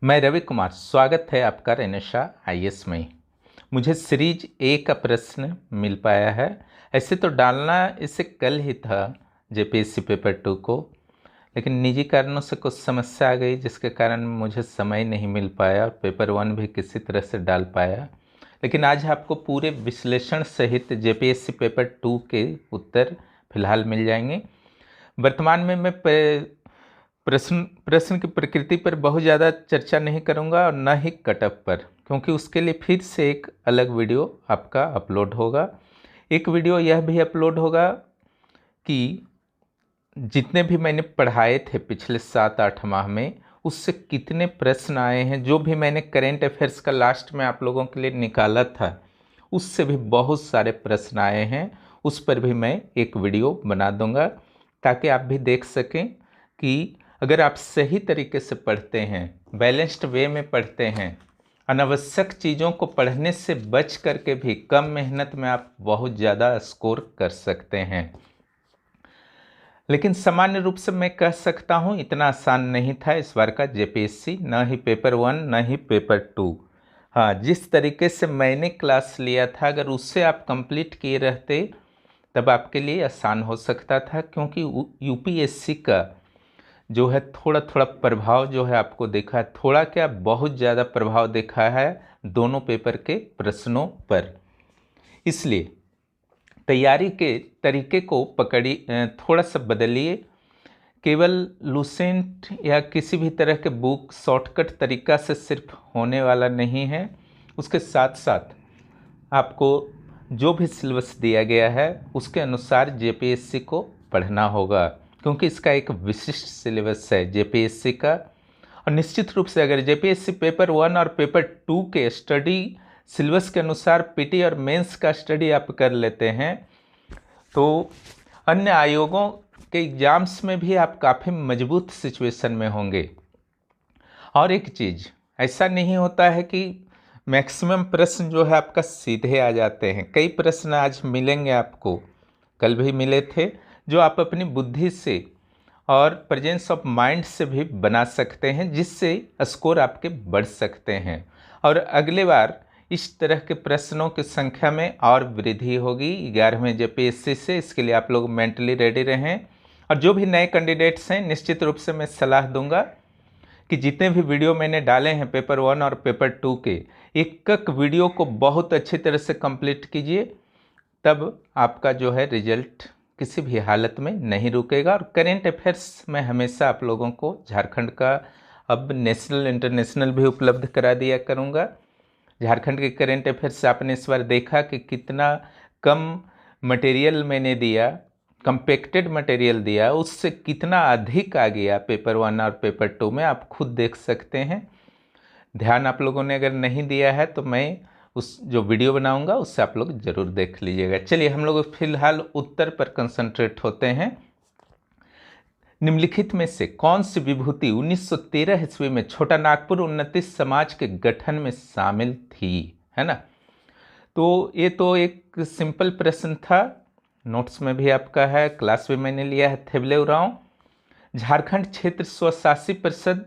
मैं रवि कुमार, स्वागत है आपका रेनेशा आईएएस में। मुझे सीरीज ए का प्रश्न मिल पाया है। ऐसे तो डालना इसे कल ही था जेपीएससी पेपर 2 को, लेकिन निजी कारणों से कुछ समस्या आ गई जिसके कारण मुझे समय नहीं मिल पाया और पेपर 1 भी किसी तरह से डाल पाया। लेकिन आज आपको पूरे विश्लेषण सहित जेपीएससी पेपर 2 के उत्तर फिलहाल मिल जाएंगे। वर्तमान में मैं प्रश्न की प्रकृति पर बहुत ज़्यादा चर्चा नहीं करूंगा और न ही कटअप पर, क्योंकि उसके लिए फिर से एक अलग वीडियो आपका अपलोड होगा। एक वीडियो यह भी अपलोड होगा कि जितने भी मैंने पढ़ाए थे पिछले 7-8 माह में, उससे कितने प्रश्न आए हैं। जो भी मैंने करेंट अफेयर्स का लास्ट में आप लोगों के लिए निकाला था, उससे भी बहुत सारे प्रश्न आए हैं। उस पर भी मैं एक वीडियो बना दूंगा ताकि आप भी देख सकें कि अगर आप सही तरीके से पढ़ते हैं, बैलेंस्ड वे में पढ़ते हैं, अनावश्यक चीज़ों को पढ़ने से बच करके भी कम मेहनत में आप बहुत ज़्यादा स्कोर कर सकते हैं। लेकिन सामान्य रूप से मैं कह सकता हूँ इतना आसान नहीं था इस बार का जेपीएससी, न ही पेपर 1 न ही पेपर 2। हाँ, जिस तरीके से मैंने क्लास लिया था, अगर उससे आप कंप्लीट किए रहते तब आपके लिए आसान हो सकता था, क्योंकि यूपीएससी का जो है थोड़ा थोड़ा प्रभाव जो है आपको देखा है, थोड़ा क्या बहुत ज़्यादा प्रभाव देखा है दोनों पेपर के प्रश्नों पर। इसलिए तैयारी के तरीके को थोड़ा सा बदलिए। केवल लूसेंट या किसी भी तरह के बुक शॉर्टकट तरीका से सिर्फ होने वाला नहीं है। उसके साथ साथ आपको जो भी सिलेबस दिया गया है उसके अनुसार जेपीएससी को पढ़ना होगा, क्योंकि इसका एक विशिष्ट सिलेबस है जेपीएससी का। और निश्चित रूप से अगर जेपीएससी पेपर 1 और पेपर 2 के स्टडी सिलेबस के अनुसार पीटी और मेंस का स्टडी आप कर लेते हैं, तो अन्य आयोगों के एग्जाम्स में भी आप काफ़ी मजबूत सिचुएशन में होंगे। और एक चीज़, ऐसा नहीं होता है कि मैक्सिमम प्रश्न जो है आपका सीधे आ जाते हैं। कई प्रश्न आज मिलेंगे आपको, कल भी मिले थे, जो आप अपनी बुद्धि से और प्रेजेंस ऑफ माइंड से भी बना सकते हैं, जिससे स्कोर आपके बढ़ सकते हैं। और अगले बार इस तरह के प्रश्नों की संख्या में और वृद्धि होगी 11वें जेपीएससी से। इसके लिए आप लोग मेंटली रेडी रहें। और जो भी नए कैंडिडेट्स हैं, निश्चित रूप से मैं सलाह दूंगा कि जितने भी वीडियो मैंने डाले हैं पेपर 1 और पेपर 2 के, एक एक वीडियो को बहुत अच्छी तरह से कंप्लीट कीजिए, तब आपका जो है रिजल्ट किसी भी हालत में नहीं रुकेगा। और करेंट अफेयर्स में हमेशा आप लोगों को झारखंड का अब नेशनल इंटरनेशनल भी उपलब्ध करा दिया करूँगा। झारखंड के करेंट अफेयर्स आपने इस बार देखा कि कितना कम मटेरियल मैंने दिया, कंपैक्टेड मटेरियल दिया, उससे कितना अधिक आ गया पेपर 1 और पेपर 2 में, आप खुद देख सकते हैं। ध्यान आप लोगों ने अगर नहीं दिया है तो मैं उस जो वीडियो बनाऊंगा उससे आप लोग जरूर देख लीजिएगा। चलिए हम लोग फिलहाल उत्तर पर कंसंट्रेट होते हैं। निम्नलिखित में से कौन सी विभूति 1913 ईस्वी में छोटा नागपुर उन्नति समाज के गठन में शामिल थी, है ना। तो ये तो एक सिंपल प्रश्न था, नोट्स में भी आपका है, क्लास में मैंने लिया है। थेवले उरांव झारखंड क्षेत्र स्वशासी परिषद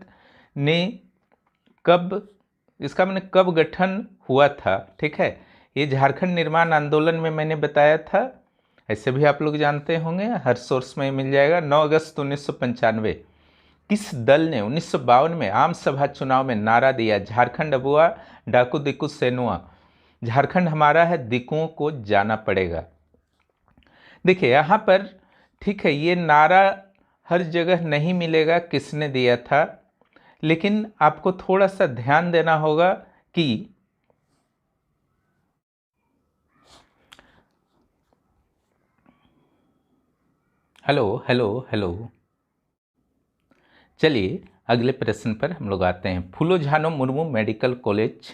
ने कब, इसका मैंने कब गठन हुआ था, ठीक है। ये झारखंड निर्माण आंदोलन में मैंने बताया था, ऐसे भी आप लोग जानते होंगे, हर सोर्स में मिल जाएगा। 9 अगस्त 1995 किस दल ने 1952 में आम सभा चुनाव में नारा दिया, झारखंड अबुआ डाकू दिकू सेनुआ, झारखंड हमारा है दिकुओं को जाना पड़ेगा। देखिए यहाँ पर, ठीक है, ये नारा हर जगह नहीं मिलेगा किसने दिया था, लेकिन आपको थोड़ा सा ध्यान देना होगा कि हेलो हेलो हेलो। चलिए अगले प्रश्न पर हम लोग आते हैं। फूलो झानो मुर्मू मेडिकल कॉलेज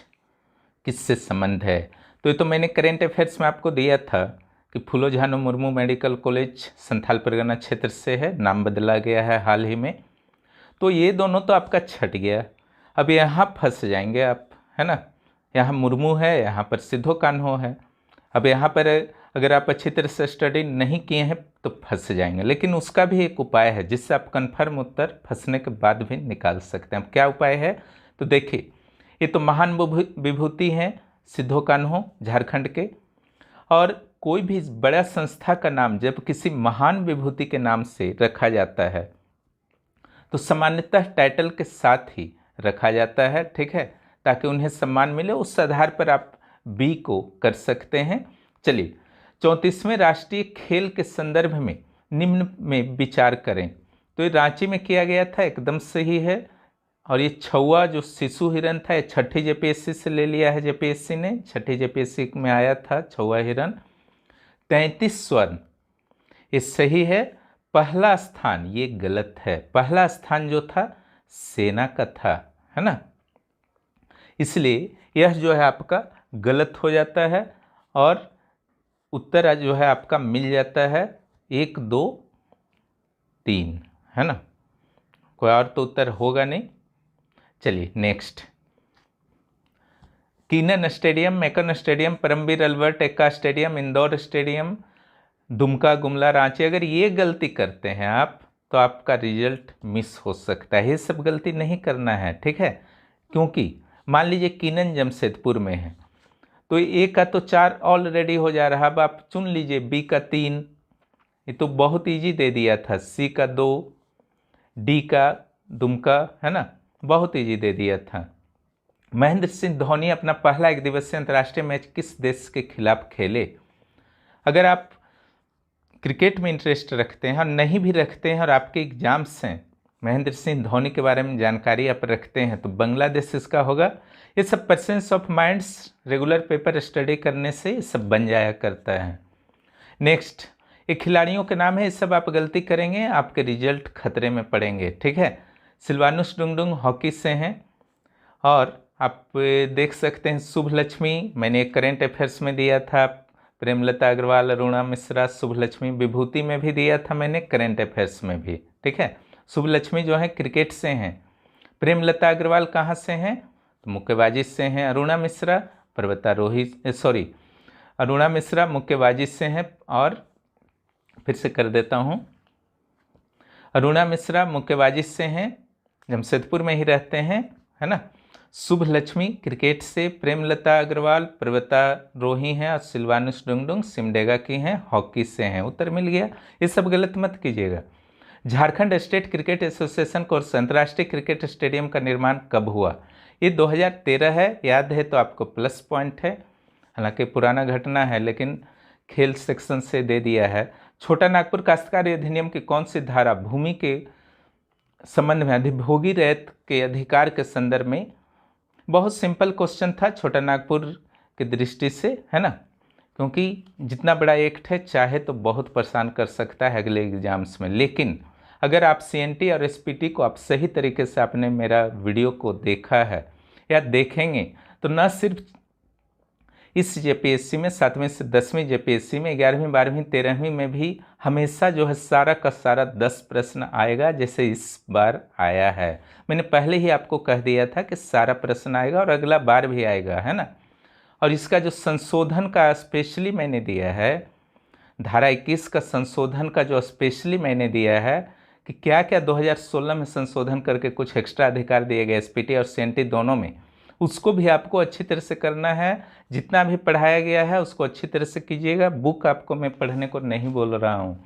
किससे संबंध है? तो ये तो मैंने करेंट अफेयर्स में आपको दिया था कि फूलो झानो मुर्मू मेडिकल कॉलेज संथाल परगना क्षेत्र से है, नाम बदला गया है हाल ही में। तो ये दोनों तो आपका छट गया। अब यहाँ फंस जाएंगे आप, है ना। यहाँ मुर्मू है, यहाँ पर सिद्धो कान्हो है। अब यहाँ पर अगर आप अच्छी तरह से स्टडी नहीं किए हैं तो फंस जाएंगे, लेकिन उसका भी एक उपाय है जिससे आप कन्फर्म उत्तर फंसने के बाद भी निकाल सकते हैं। अब क्या उपाय है? तो देखिए, ये तो महान विभूति हैं सिद्धो कान्हो झारखंड के। और कोई भी बड़ा संस्था का नाम जब किसी महान विभूति के नाम से रखा जाता है तो सामान्यतः टाइटल के साथ ही रखा जाता है, ठीक है, ताकि उन्हें सम्मान मिले। उस आधार पर आप बी को कर सकते हैं। चलिए, 34वें राष्ट्रीय खेल के संदर्भ में निम्न में विचार करें। तो ये रांची में किया गया था, एकदम सही है। और ये छवा जो शिशु हिरन था, ये छठी जेपीएससी से ले लिया है जेपीएससी ने, छठी जेपीएससी में आया था छवा हिरन। 33 स्वर्ण ये सही है। पहला स्थान ये गलत है, पहला स्थान जो था सेना का था, है ना, इसलिए यह जो है आपका गलत हो जाता है और उत्तर जो है आपका मिल जाता है 1 2 3, है ना, कोई और तो उत्तर होगा नहीं। चलिए next, Keenan stadium, MECON stadium, Paramvir Albert Ekka stadium, Indore stadium, Dumka, Gumla, Ranchi, अगर ये गलती करते हैं आप तो आपका रिजल्ट मिस हो सकता है। ये सब गलती नहीं करना है, ठीक है, क्योंकि मान लीजिए कीनन जमशेदपुर में है तो ए का तो 4 ऑलरेडी हो जा रहा। अब आप चुन लीजिए, बी का 3, ये तो बहुत इजी दे दिया था, सी का 2, डी का दुमका, है ना, बहुत इजी दे दिया था। महेंद्र सिंह धोनी अपना पहला एक दिवसीय अंतर्राष्ट्रीय मैच किस देश के खिलाफ खेले? अगर आप क्रिकेट में इंटरेस्ट रखते हैं और नहीं भी रखते हैं और आपके एग्जाम्स हैं, महेंद्र सिंह धोनी के बारे में जानकारी आप रखते हैं, तो बांग्लादेश इसका होगा। ये सब presence of minds regular paper study करने से ये सब बन जाया करता है। नेक्स्ट, ये खिलाड़ियों के नाम है, ये सब आप गलती करेंगे आपके रिजल्ट खतरे में पड़ेंगे, ठीक है। सिल्वानुस डुंगडुंग हॉकी से हैं। और आप देख सकते हैं शुभ लक्ष्मी, मैंने एक करेंट अफेयर्स में दिया था, प्रेमलता अग्रवाल, अरुणा मिश्रा, शुभ लक्ष्मी विभूति में भी दिया था मैंने, करेंट अफेयर्स में भी, ठीक है। शुभ लक्ष्मी जो है क्रिकेट से हैं। प्रेमलता अग्रवाल कहाँ से हैं? तो मुक्केबाजी से हैं। अरुणा मिश्रा पर्वतारोही, अरुणा मिश्रा मुक्केबाजी से हैं। और फिर से कर देता हूँ, अरुणा मिश्रा मुक्केबाजी से हैं, जमशेदपुर में ही रहते हैं, है ना। शुभ लक्ष्मी क्रिकेट से, प्रेमलता अग्रवाल पर्वतारोही हैं और सिल्वानुस डुंगडुंग सिमडेगा की हैं, हॉकी से हैं। उत्तर मिल गया, ये सब गलत मत कीजिएगा। Jharkhand state cricket association course अंतर्राष्ट्रीय क्रिकेट स्टेडियम का निर्माण कब हुआ? ये 2013 है, याद है तो आपको प्लस पॉइंट है, हालांकि पुराना घटना है लेकिन खेल सेक्शन से दे दिया है। छोटा नागपुर काश्तकारी अधिनियम की कौन सी धारा भूमि के संबंध में अधिभोगी रैयत के अधिकार के संदर्भ में? बहुत सिंपल क्वेश्चन था छोटा नागपुर की दृष्टि से, है ना, क्योंकि जितना बड़ा एक्ट है चाहे तो बहुत परेशान कर सकता है अगले एग्जाम्स में। लेकिन अगर आप सीएनटी और एसपीटी को आप सही तरीके से आपने मेरा वीडियो को देखा है या देखेंगे तो न सिर्फ इस जेपीएससी में 7वीं से 10वीं जेपीएससी में 11वीं 12वीं 13वीं में भी हमेशा जो है सारा का सारा 10 प्रश्न आएगा जैसे इस बार आया है। मैंने पहले ही आपको कह दिया था कि सारा प्रश्न आएगा और अगला बार भी आएगा, है ना। और इसका जो संशोधन का स्पेशली मैंने दिया है, धारा 21 का संशोधन का जो स्पेशली मैंने दिया है कि क्या क्या 2016 में संशोधन करके कुछ एक्स्ट्रा अधिकार दिए गए एसपीटी और सीएनटी दोनों में, उसको भी आपको अच्छी तरह से करना है। जितना भी पढ़ाया गया है उसको अच्छी तरह से कीजिएगा। बुक आपको मैं पढ़ने को नहीं बोल रहा हूँ,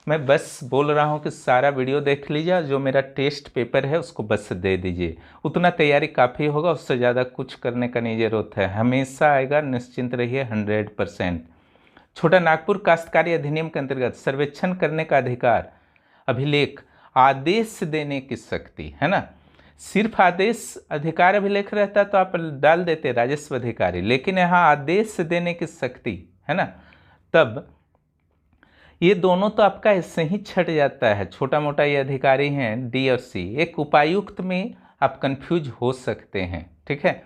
मैं बस बोल रहा हूँ कि सारा वीडियो देख लीजिए, जो मेरा टेस्ट पेपर है उसको बस दे दीजिए, उतना तैयारी काफ़ी होगा, उससे ज़्यादा कुछ करने का नहीं ज़रूरत है, हमेशा आएगा, निश्चिंत रहिए 100%। छोटा नागपुर काश्तकारी अधिनियम के अंतर्गत सर्वेक्षण करने का अधिकार, अभिलेख, आदेश देने की शक्ति, है ना। सिर्फ आदेश अधिकार अभिलेख रहता तो आप डाल देते राजस्व अधिकारी, लेकिन यहाँ आदेश देने की शक्ति, है ना, तब ये दोनों तो आपका इससे ही छट जाता है। छोटा मोटा ये अधिकारी हैं डी और सी, एक उपायुक्त में आप कंफ्यूज हो सकते हैं, ठीक है।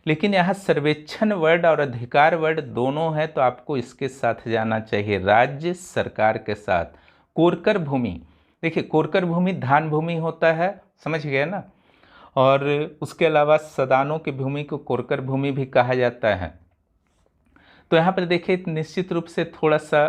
लेकिन यहाँ सर्वेक्षण वर्ड और अधिकार वर्ड दोनों है तो आपको इसके साथ जाना चाहिए, राज्य सरकार के साथ। कोरकर भूमि, देखिए कोरकर भूमि धान भूमि होता है, समझ गए ना, और उसके अलावा सदानों की भूमि को कोरकर भूमि भी कहा जाता है। तो यहाँ पर देखिए निश्चित रूप से थोड़ा सा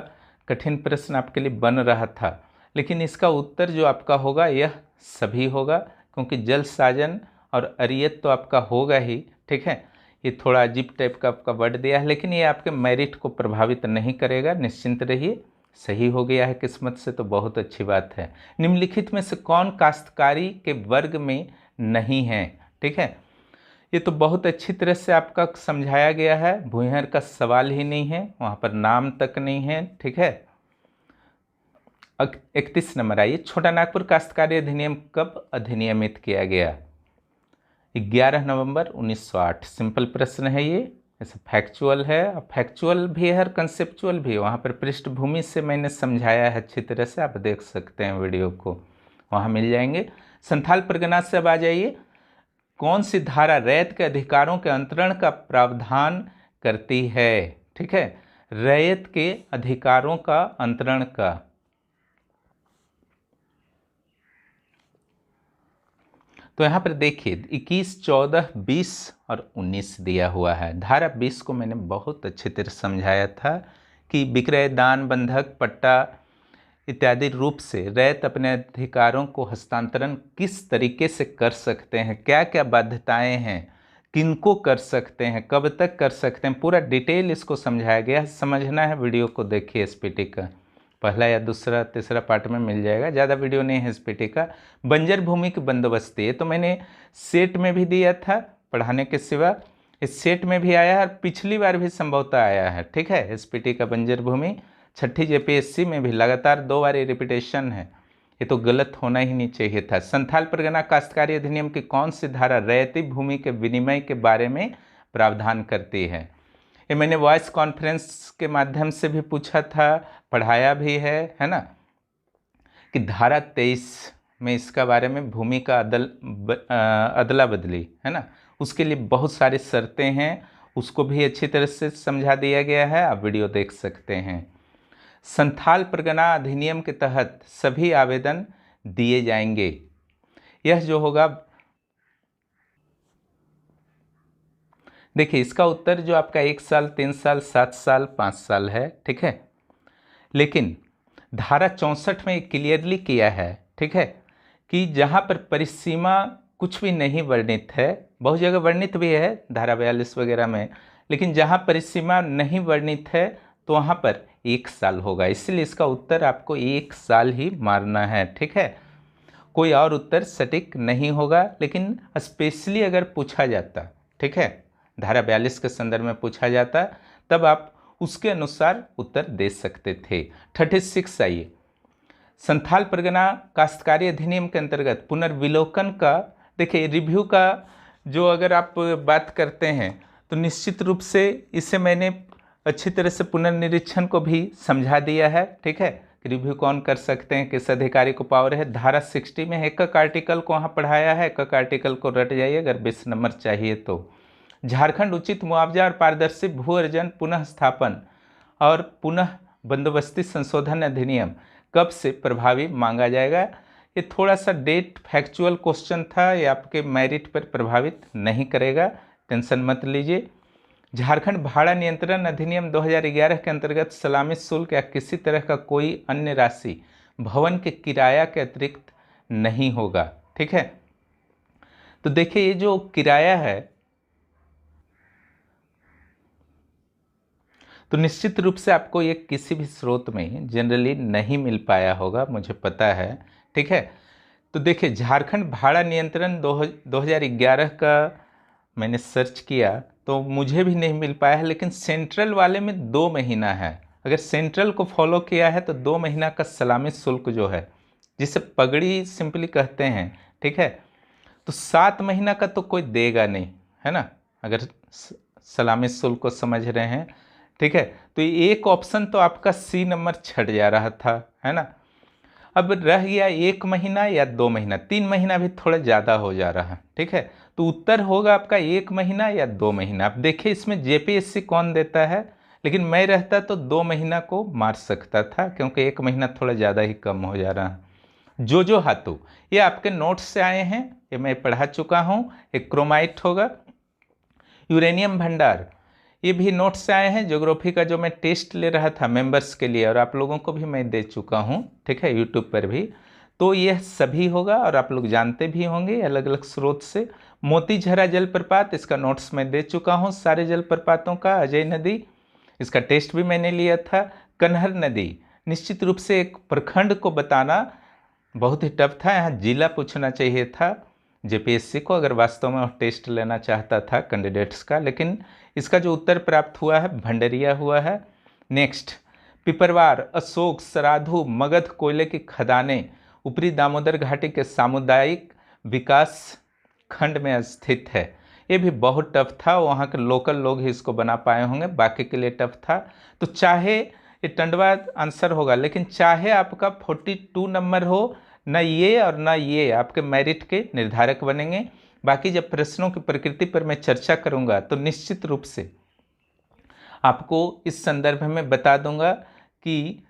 कठिन प्रश्न आपके लिए बन रहा था, लेकिन इसका उत्तर जो आपका होगा यह सभी होगा, क्योंकि जल साजन और अरियत तो आपका होगा ही, ठीक है। ये थोड़ा अजीब टाइप का आपका वर्ड दिया है, लेकिन ये आपके मेरिट को प्रभावित नहीं करेगा, निश्चिंत रहिए। सही हो गया है किस्मत से, तो बहुत अच्छी बात है। निम्नलिखित में से कौन काश्तकारी के वर्ग में नहीं है, ठीक है। ये तो बहुत अच्छी तरह से आपका समझाया गया है, भूंयहर का सवाल ही नहीं है, वहाँ पर नाम तक नहीं है, ठीक है। 31 नंबर आइए, छोटा नागपुर काश्तकारी अधिनियम कब अधिनियमित किया गया? 11 नवंबर 1908। सिंपल प्रश्न है ये, ऐसे फैक्चुअल है, फैक्चुअल भी है और कंसेप्चुअल भी है। वहाँ पर पृष्ठभूमि से मैंने समझाया है अच्छी तरह से, आप देख सकते हैं वीडियो को, वहाँ मिल जाएंगे। संथाल परगना से अब आ जाइए, कौन सी धारा रैयत के अधिकारों के अंतरण का प्रावधान करती है, ठीक है। रैयत के अधिकारों का अंतरण का, तो यहाँ पर देखिए 21, 14, 20 और 19 दिया हुआ है। धारा 20 को मैंने बहुत अच्छी तरह समझाया था कि विक्रय, दान, बंधक, पट्टा इत्यादि रूप से रैयत अपने अधिकारों को हस्तांतरण किस तरीके से कर सकते हैं, क्या क्या बाध्यताएं हैं, किनको कर सकते हैं, कब तक कर सकते हैं, पूरा डिटेल इसको समझाया गया है। समझना है वीडियो को देखिए, एसपीटी का पहला या दूसरा तीसरा पार्ट में मिल जाएगा, ज़्यादा वीडियो नहीं है एसपीटी का। बंजर भूमि की बंदोबस्ती, ये तो मैंने सेट में भी दिया था पढ़ाने के सिवा, इस सेट में भी आया है और पिछली बार भी संभवतः आया है, ठीक है। एसपीटी का बंजर भूमि 6ठी जेपीएससी में भी लगातार 2 बार रिपीटेशन है, ये तो गलत होना ही नहीं चाहिए था। संथाल परगना काश्तकारी अधिनियम की कौन सी धारा रैयती भूमि के विनिमय के बारे में प्रावधान करती है? ये मैंने वॉइस कॉन्फ्रेंस के माध्यम से भी पूछा था, पढ़ाया भी है ना, कि धारा 23 में इसका बारे में भूमि का अदला बदली है ना, उसके लिए बहुत सारी शर्तें हैं, उसको भी अच्छी तरह से समझा दिया गया है, आप वीडियो देख सकते हैं। संथाल परगना अधिनियम के तहत सभी आवेदन दिए जाएंगे, यह जो होगा, देखिए इसका उत्तर जो आपका 1 साल, 3 साल, 7 साल, 5 साल है, ठीक है। लेकिन धारा 64 में क्लियरली किया है, ठीक है, कि जहाँ पर परिसीमा कुछ भी नहीं वर्णित है, बहुत जगह वर्णित भी है धारा 42 वगैरह में, लेकिन जहाँ परिसीमा नहीं वर्णित है तो वहाँ पर 1 साल होगा, इसलिए इसका उत्तर आपको 1 साल ही मारना है, ठीक है। कोई और उत्तर सटीक नहीं होगा, लेकिन स्पेशली अगर पूछा जाता, ठीक है, धारा 42 के संदर्भ में पूछा जाता, तब आप उसके अनुसार उत्तर दे सकते थे। 36 आइए, संथाल परगना काश्तकारी अधिनियम के अंतर्गत पुनर्विलोकन का, देखिए रिव्यू का जो अगर आप बात करते हैं तो निश्चित रूप से इसे मैंने अच्छी तरह से पुनर्निरीक्षण को भी समझा दिया है, ठीक है। रिव्यू कौन कर सकते हैं, किस अधिकारी को पावर है, धारा 60 में एक आर्टिकल को वहाँ पढ़ाया है, एक आर्टिकल को रट जाइए अगर 20 नंबर चाहिए तो। झारखंड उचित मुआवजा और पारदर्शी भू अर्जन पुनः स्थापन और पुनः बंदोबस्ती संशोधन अधिनियम कब से प्रभावी मांगा जाएगा? ये थोड़ा सा डेट फैक्चुअल क्वेश्चन था, ये आपके मेरिट पर प्रभावित नहीं करेगा, टेंशन मत लीजिए। झारखंड भाड़ा नियंत्रण अधिनियम 2011 के अंतर्गत सलामी शुल्क या किसी तरह का कोई अन्य राशि भवन के किराया के अतिरिक्त नहीं होगा, ठीक है। तो देखिए ये जो किराया है, तो निश्चित रूप से आपको ये किसी भी स्रोत में जनरली नहीं मिल पाया होगा, मुझे पता है, ठीक है। तो देखिए झारखंड भाड़ा नियंत्रण 2011 का मैंने सर्च किया तो मुझे भी नहीं मिल पाया है, लेकिन सेंट्रल वाले में 2 महीना है। अगर सेंट्रल को फॉलो किया है तो 2 महीना का सलामी शुल्क जो है, जिसे पगड़ी सिंपली कहते हैं, ठीक है, तो 7 महीना का तो कोई देगा नहीं, है ना, अगर सलामी शुल्क को समझ रहे हैं, ठीक है। तो एक ऑप्शन तो आपका सी नंबर छट जा रहा था, है ना। अब रह गया 1 महीना या 2 महीना, 3 महीना भी थोड़ा ज़्यादा हो जा रहा है, ठीक है। तो उत्तर होगा आपका 1 महीना या 2 महीना। अब देखिए इसमें जेपीएससी कौन देता है, लेकिन मैं रहता तो 2 महीना को मार सकता था, क्योंकि 1 महीना थोड़ा ज़्यादा ही कम हो जा रहा है। जो हाथू, ये आपके नोट्स से आए हैं, ये मैं पढ़ा चुका हूँ। एक क्रोमाइट होगा, यूरेनियम भंडार, ये भी नोट्स से आए हैं। ज्योग्राफी का जो मैं टेस्ट ले रहा था मेंबर्स के लिए, और आप लोगों को भी मैं दे चुका हूँ, ठीक है, यूट्यूब पर भी। तो यह सभी होगा और आप लोग जानते भी होंगे अलग अलग स्रोत से। मोतीझरा जलप्रपात, इसका नोट्स मैं दे चुका हूँ सारे जलप्रपातों का। अजय नदी, इसका टेस्ट भी मैंने लिया था। कन्हर नदी, निश्चित रूप से एक प्रखंड को बताना बहुत ही टफ था, यहाँ जिला पूछना चाहिए था जेपीएससी को, अगर वास्तव में वो टेस्ट लेना चाहता था कैंडिडेट्स का, लेकिन इसका जो उत्तर प्राप्त हुआ है भंडरिया हुआ है। नेक्स्ट, पिपरवार, अशोक, सराधु, मगध कोयले की खदानें ऊपरी दामोदर घाटी के सामुदायिक विकास खंड में स्थित है। ये भी बहुत टफ था, वहाँ के लोकल लोग ही इसको बना पाए होंगे, बाकी के लिए टफ था। तो चाहे ये टंडवा आंसर होगा, लेकिन चाहे आपका 42 नंबर हो, न ये और न ये आपके मेरिट के निर्धारक बनेंगे। बाकी जब प्रश्नों की प्रकृति पर मैं चर्चा करूंगा तो निश्चित रूप से आपको इस संदर्भ में बता दूंगा कि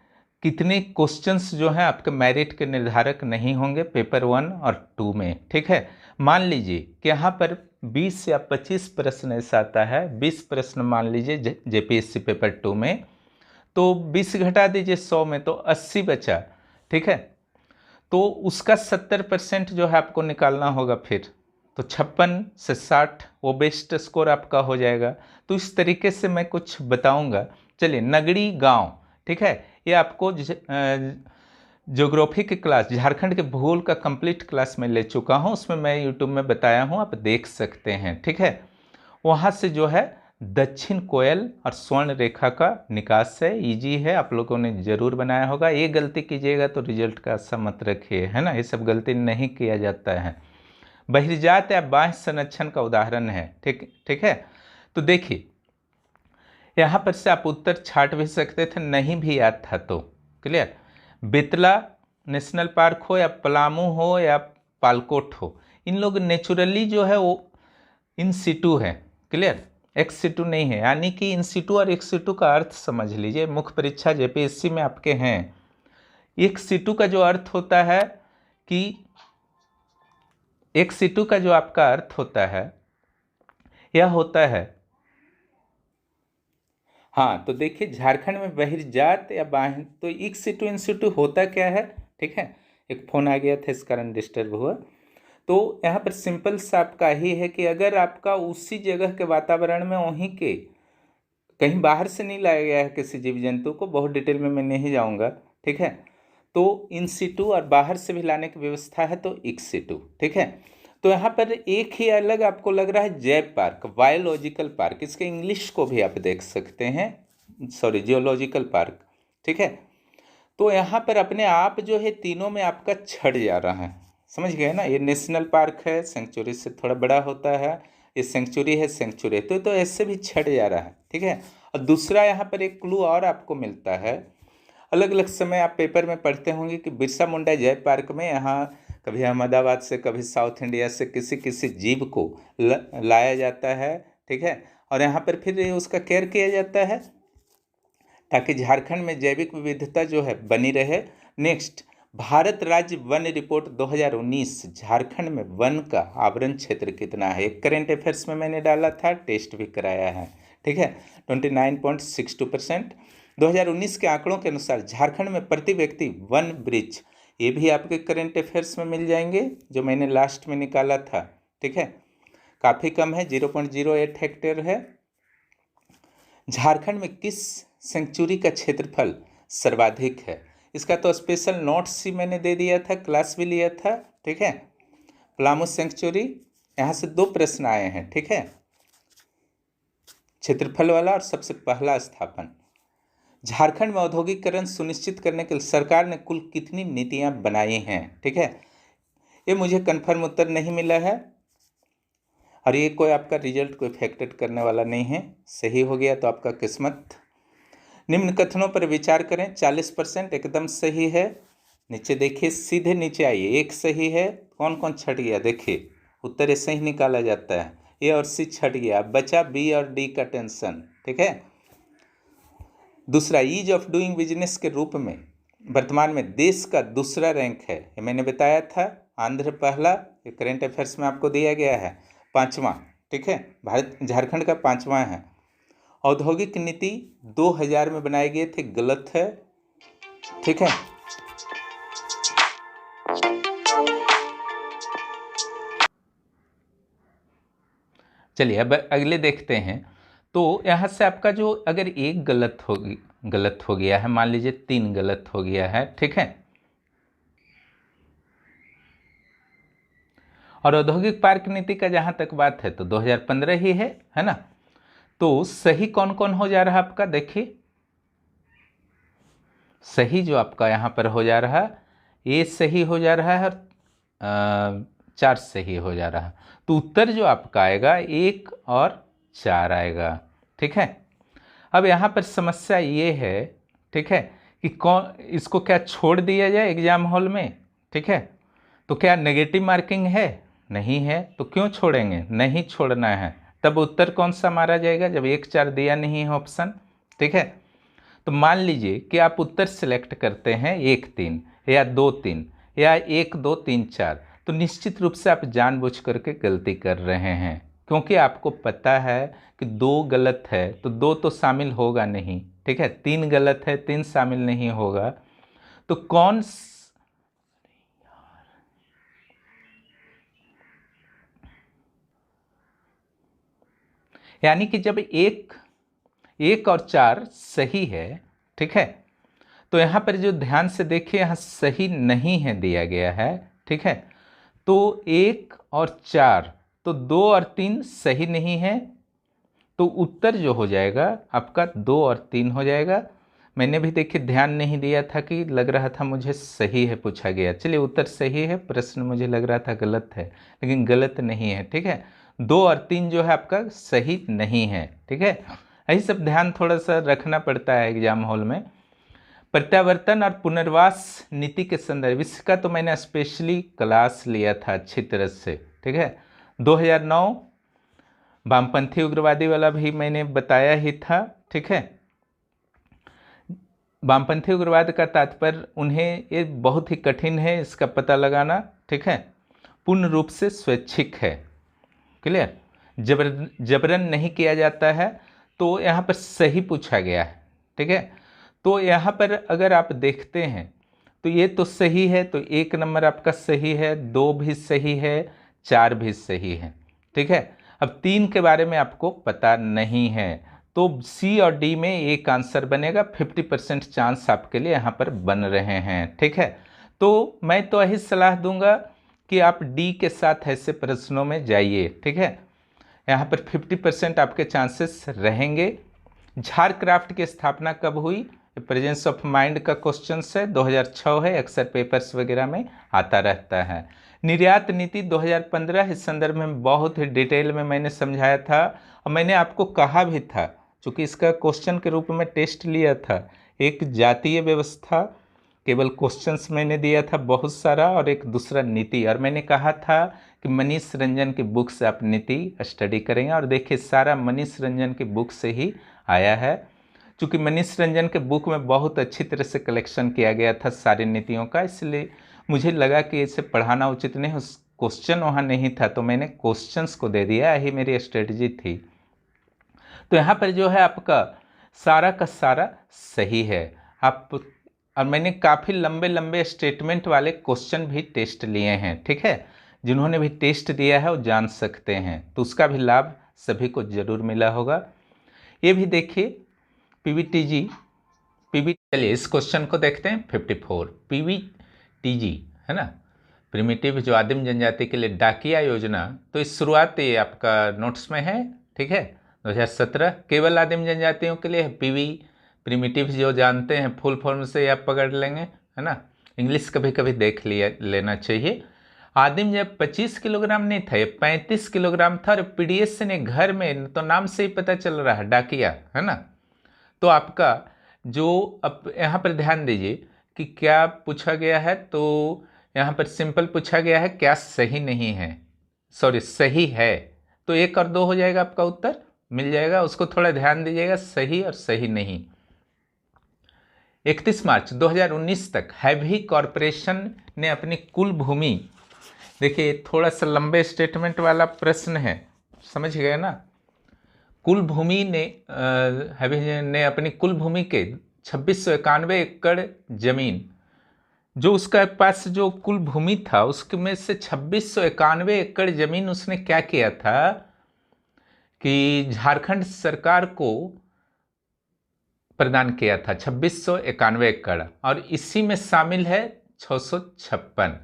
कितने क्वेश्चंस जो हैं आपके मेरिट के निर्धारक नहीं होंगे पेपर 1 और 2 में। ठीक है, मान लीजिए कि यहाँ पर 20 या 25 प्रश्न ऐसा आता है, 20 प्रश्न मान लीजिए जेपीएससी पेपर 2 में, तो 20 घटा दीजिए 100 में तो 80 बचा। ठीक है, तो उसका 70% जो है आपको निकालना होगा फिर, तो 56 से 60 वो बेस्ट स्कोर आपका हो जाएगा। तो इस तरीके से मैं कुछ बताऊंगा। चलिए, नगड़ी गांव, ठीक है, ये आपको ज्योग्राफी की क्लास, झारखंड के भूगोल का कंप्लीट क्लास में ले चुका हूँ, उसमें मैं यूट्यूब में बताया हूँ, आप देख सकते हैं। ठीक है, वहाँ से जो है दक्षिण कोयल और स्वर्ण रेखा का निकास है, इजी है, आप लोगों ने जरूर बनाया होगा। ये गलती कीजिएगा तो रिजल्ट का आशा मत रखिए, है ना, ये सब गलती नहीं किया जाता है। बहिर्जात या बाह्य संरक्षण का उदाहरण है। ठीक है, तो देखिए यहाँ पर से आप उत्तर छाट भी सकते थे, नहीं भी याद था तो क्लियर। बेतला नेशनल पार्क हो या पलामू हो या पालकोट हो, इन लोग नेचुरली जो है वो इन सिटू है, क्लियर, एक्स सिटू नहीं है। यानी कि इन सिटू और एक्स सिटू का अर्थ समझ लीजिए, मुख्य परीक्षा जेपीएससी में आपके हैं। एक सिटू का जो अर्थ होता है कि एक सिटू का जो आपका अर्थ होता है यह होता है, हाँ, तो देखिए झारखंड में बहिर्जात या बाह्य, तो एक सिटू इन सिटू होता क्या है। ठीक है, एक फोन आ गया था इस कारण डिस्टर्ब हुआ। तो यहाँ पर सिंपल सा आपका ही है कि अगर आपका उसी जगह के वातावरण में वहीं के, कहीं बाहर से नहीं लाया गया है किसी जीव जंतु को, बहुत डिटेल में मैं नहीं जाऊँगा। ठीक है, तो इन सिटू और बाहर से भी लाने की व्यवस्था है तो एक्स सिटू। ठीक है, तो यहाँ पर एक ही अलग आपको लग रहा है जैव पार्क, बायोलॉजिकल पार्क, इसके इंग्लिश को भी आप देख सकते हैं, सॉरी जियोलॉजिकल पार्क। ठीक है, तो यहाँ पर अपने आप जो है तीनों में आपका छट जा रहा है, समझ गए ना। ये नेशनल पार्क है, सेंचुरी से थोड़ा बड़ा होता है, ये सेंचुरी है, सेंचुरी तो ऐसे भी छट जा रहा है। ठीक है, और दूसरा यहाँ पर एक क्लू और आपको मिलता है, अलग अलग समय आप पेपर में पढ़ते होंगे कि बिरसा मुंडा जैव पार्क में यहाँ कभी अहमदाबाद से, कभी साउथ इंडिया से किसी किसी जीव को लाया जाता है। ठीक है, और यहाँ पर फिर उसका केयर किया जाता है ताकि झारखंड में जैविक विविधता जो है बनी रहे। नेक्स्ट, भारत राज्य वन रिपोर्ट 2019, झारखंड में वन का आवरण क्षेत्र कितना है, एक करेंट अफेयर्स में मैंने डाला था, टेस्ट भी कराया है। ठीक है, 29.62%। 2019 के आंकड़ों के अनुसार झारखंड में प्रति व्यक्ति वन वृक्ष, ये भी आपके करेंट अफेयर्स में मिल जाएंगे जो मैंने लास्ट में निकाला था। ठीक है, काफ़ी कम है, 0.08 हेक्टेयर है। झारखंड में किस सेंचुरी का क्षेत्रफल सर्वाधिक है, इसका तो स्पेशल नोट्स ही मैंने दे दिया था, क्लास भी लिया था। ठीक है, पलामू सेंचुरी, यहाँ से 2 प्रश्न आए हैं। ठीक है, क्षेत्रफल वाला और सबसे पहला स्थापन। झारखंड में औद्योगिकरण सुनिश्चित करने के लिए सरकार ने कुल कितनी नीतियां बनाई हैं। ठीक है, ये मुझे कंफर्म उत्तर नहीं मिला है और ये कोई आपका रिजल्ट को इफेक्टेड करने वाला नहीं है, सही हो गया तो आपका किस्मत। निम्न कथनों पर विचार करें, 40% एकदम सही है। नीचे देखिए, सीधे नीचे आइए, एक सही है, कौन कौन छट गया देखिए, उत्तर ऐसे ही निकाला जाता है, ए और सी छट गया, बचा बी और डी का टेंशन। ठीक है, दूसरा, ईज ऑफ डूइंग बिजनेस के रूप में वर्तमान में देश का दूसरा रैंक है, ये मैंने बताया था, आंध्र पहला, ये करेंट अफेयर्स में आपको दिया गया है, 5वां। ठीक है, भारत झारखंड का 5वां है। औद्योगिक नीति 2000 में बनाए गए थे, गलत है। ठीक है, चलिए अब अगले देखते हैं। तो यहाँ से आपका जो अगर एक गलत हो गया है, मान लीजिए 3 गलत हो गया है, ठीक है, और औद्योगिक पार्क नीति का जहाँ तक बात है तो 2015 ही है ना। तो सही कौन कौन हो जा रहा है आपका, देखिए सही जो आपका यहाँ पर हो जा रहा है, ए सही हो जा रहा है और 4 सही हो जा रहा है। तो उत्तर जो आपका आएगा 1 और 4 आएगा, ठीक है। अब यहाँ पर समस्या ये है, ठीक है, कि कौन इसको क्या छोड़ दिया जाए एग्जाम हॉल में, ठीक है। तो क्या नेगेटिव मार्किंग है, नहीं है, तो क्यों छोड़ेंगे, नहीं छोड़ना है। तब उत्तर कौन सा मारा जाएगा जब 1 4 दिया नहीं है ऑप्शन, ठीक है। तो मान लीजिए कि आप उत्तर सिलेक्ट करते हैं 1 3 या 2 3 या 1 2 3 4, तो निश्चित रूप से आप जानबूझ करके गलती कर रहे हैं, क्योंकि आपको पता है कि 2 गलत है तो 2 तो शामिल होगा नहीं, ठीक है। 3 गलत है, 3 शामिल नहीं होगा। तो कौन यानी कि जब 1 और 4 सही है, ठीक है, तो यहाँ पर जो ध्यान से देखिए यहाँ सही नहीं है दिया गया है, ठीक है। तो 1 और 4, तो 2 और 3 सही नहीं है, तो उत्तर जो हो जाएगा आपका 2 और 3 हो जाएगा। मैंने भी देखिए ध्यान नहीं दिया था कि लग रहा था मुझे सही है पूछा गया, चलिए उत्तर सही है, प्रश्न मुझे लग रहा था गलत है, लेकिन गलत नहीं है, ठीक है। 2 और 3 जो है आपका सही नहीं है, ठीक है। यही सब ध्यान थोड़ा सा रखना पड़ता है एग्जाम हॉल में। प्रत्यावर्तन और पुनर्वास नीति के संदर्भ, इसका तो मैंने स्पेशली क्लास लिया था अच्छी तरह से, ठीक है। 2009 वामपंथी उग्रवादी वाला भी मैंने बताया ही था, ठीक है। वामपंथी उग्रवाद का तात्पर्य उन्हें ये बहुत ही कठिन है इसका पता लगाना, ठीक है। पूर्ण रूप से स्वैच्छिक है, क्लियर, जबरन नहीं किया जाता है। तो यहाँ पर सही पूछा गया है, ठीक है। तो यहाँ पर अगर आप देखते हैं तो ये तो सही है, तो 1 नंबर आपका सही है, 2 भी सही है, 4 भी सही है, ठीक है। अब 3 के बारे में आपको पता नहीं है, तो सी और डी में एक आंसर बनेगा, 50% चांस आपके लिए यहाँ पर बन रहे हैं, ठीक है। तो मैं तो यही सलाह दूंगा कि आप डी के साथ ऐसे प्रश्नों में जाइए, ठीक है। यहाँ पर 50% आपके चांसेस रहेंगे। झार क्राफ्ट की स्थापना कब हुई, प्रेजेंस ऑफ माइंड का क्वेश्चन है, 2006 है, अक्सर पेपर्स वगैरह में आता रहता है। निर्यात नीति 2015, इस संदर्भ में बहुत ही डिटेल में मैंने समझाया था और मैंने आपको कहा भी था, चूँकि इसका क्वेश्चन के रूप में टेस्ट लिया था, एक जातीय व्यवस्था केवल क्वेश्चंस मैंने दिया था बहुत सारा, और एक दूसरा नीति, और मैंने कहा था कि मनीष रंजन की बुक से आप नीति स्टडी करेंगे, और देखिए सारा मनीष रंजन की बुक से ही आया है। चूँकि मनीष रंजन के बुक में बहुत अच्छी तरह से कलेक्शन किया गया था सारी नीतियों का, इसलिए मुझे लगा कि इसे पढ़ाना उचित नहीं, उस क्वेश्चन वहाँ नहीं था तो मैंने क्वेश्चंस को दे दिया, यही मेरी स्ट्रेटजी थी। तो यहाँ पर जो है आपका सारा का सारा सही है। आप और मैंने काफ़ी लंबे लंबे स्टेटमेंट वाले क्वेश्चन भी टेस्ट लिए हैं, ठीक है। जिन्होंने भी टेस्ट दिया है वो जान सकते हैं, तो उसका भी लाभ सभी को जरूर मिला होगा। ये भी देखिए पीवीटीजी चलिए इस क्वेश्चन को देखते हैं। 54 पीवीटीजी है ना, प्रिमिटिव जो आदिम जनजाति के लिए डाकिया योजना, तो इस शुरुआत ये आपका नोट्स में है, ठीक है। 2017 केवल आदिम जनजातियों के लिए है। पीवी प्रिमिटिव जो जानते हैं फुल फॉर्म से आप पकड़ लेंगे, है ना, इंग्लिश कभी कभी देख लेना चाहिए। आदिम जब 25 किलोग्राम नहीं था, ये 35 किलोग्राम था, और पीडीएस ने घर में, तो नाम से ही पता चल रहा है डाकिया, है ना। तो आपका जो अब यहाँ पर ध्यान दीजिए कि क्या पूछा गया है, तो यहाँ पर सिंपल पूछा गया है क्या सही नहीं है, सॉरी सही है, तो 1 और 2 हो जाएगा, आपका उत्तर मिल जाएगा। उसको थोड़ा ध्यान दीजिएगा, सही और सही नहीं। 31 मार्च 2019 तक हैवी कॉरपोरेशन ने अपनी कुल भूमि, देखिए थोड़ा सा लंबे स्टेटमेंट वाला प्रश्न है, समझ गए ना। कुल भूमि ने अपनी कुल भूमि के 2691 एकड़ जमीन, जो उसका पास जो कुल भूमि था उसके में से 2691 एकड़ जमीन उसने क्या किया था कि झारखंड सरकार को प्रदान किया था 2691 एकड़, और इसी में शामिल है 656।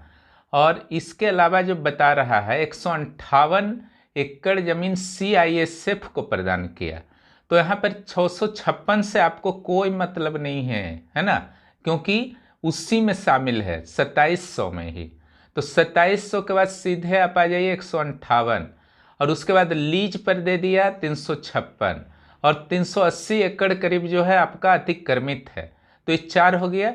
और इसके अलावा जो बता रहा है 158 एकड़ जमीन CISF को प्रदान किया। तो यहाँ पर 656 से आपको कोई मतलब नहीं है ना, क्योंकि उसी में शामिल है 2700 में ही। तो 2700 के बाद सीधे आप आ जाइए 158, और उसके बाद लीज पर दे दिया 356, और 380 एकड़ करीब जो है आपका अतिक्रमित है। तो ये 4 हो गया।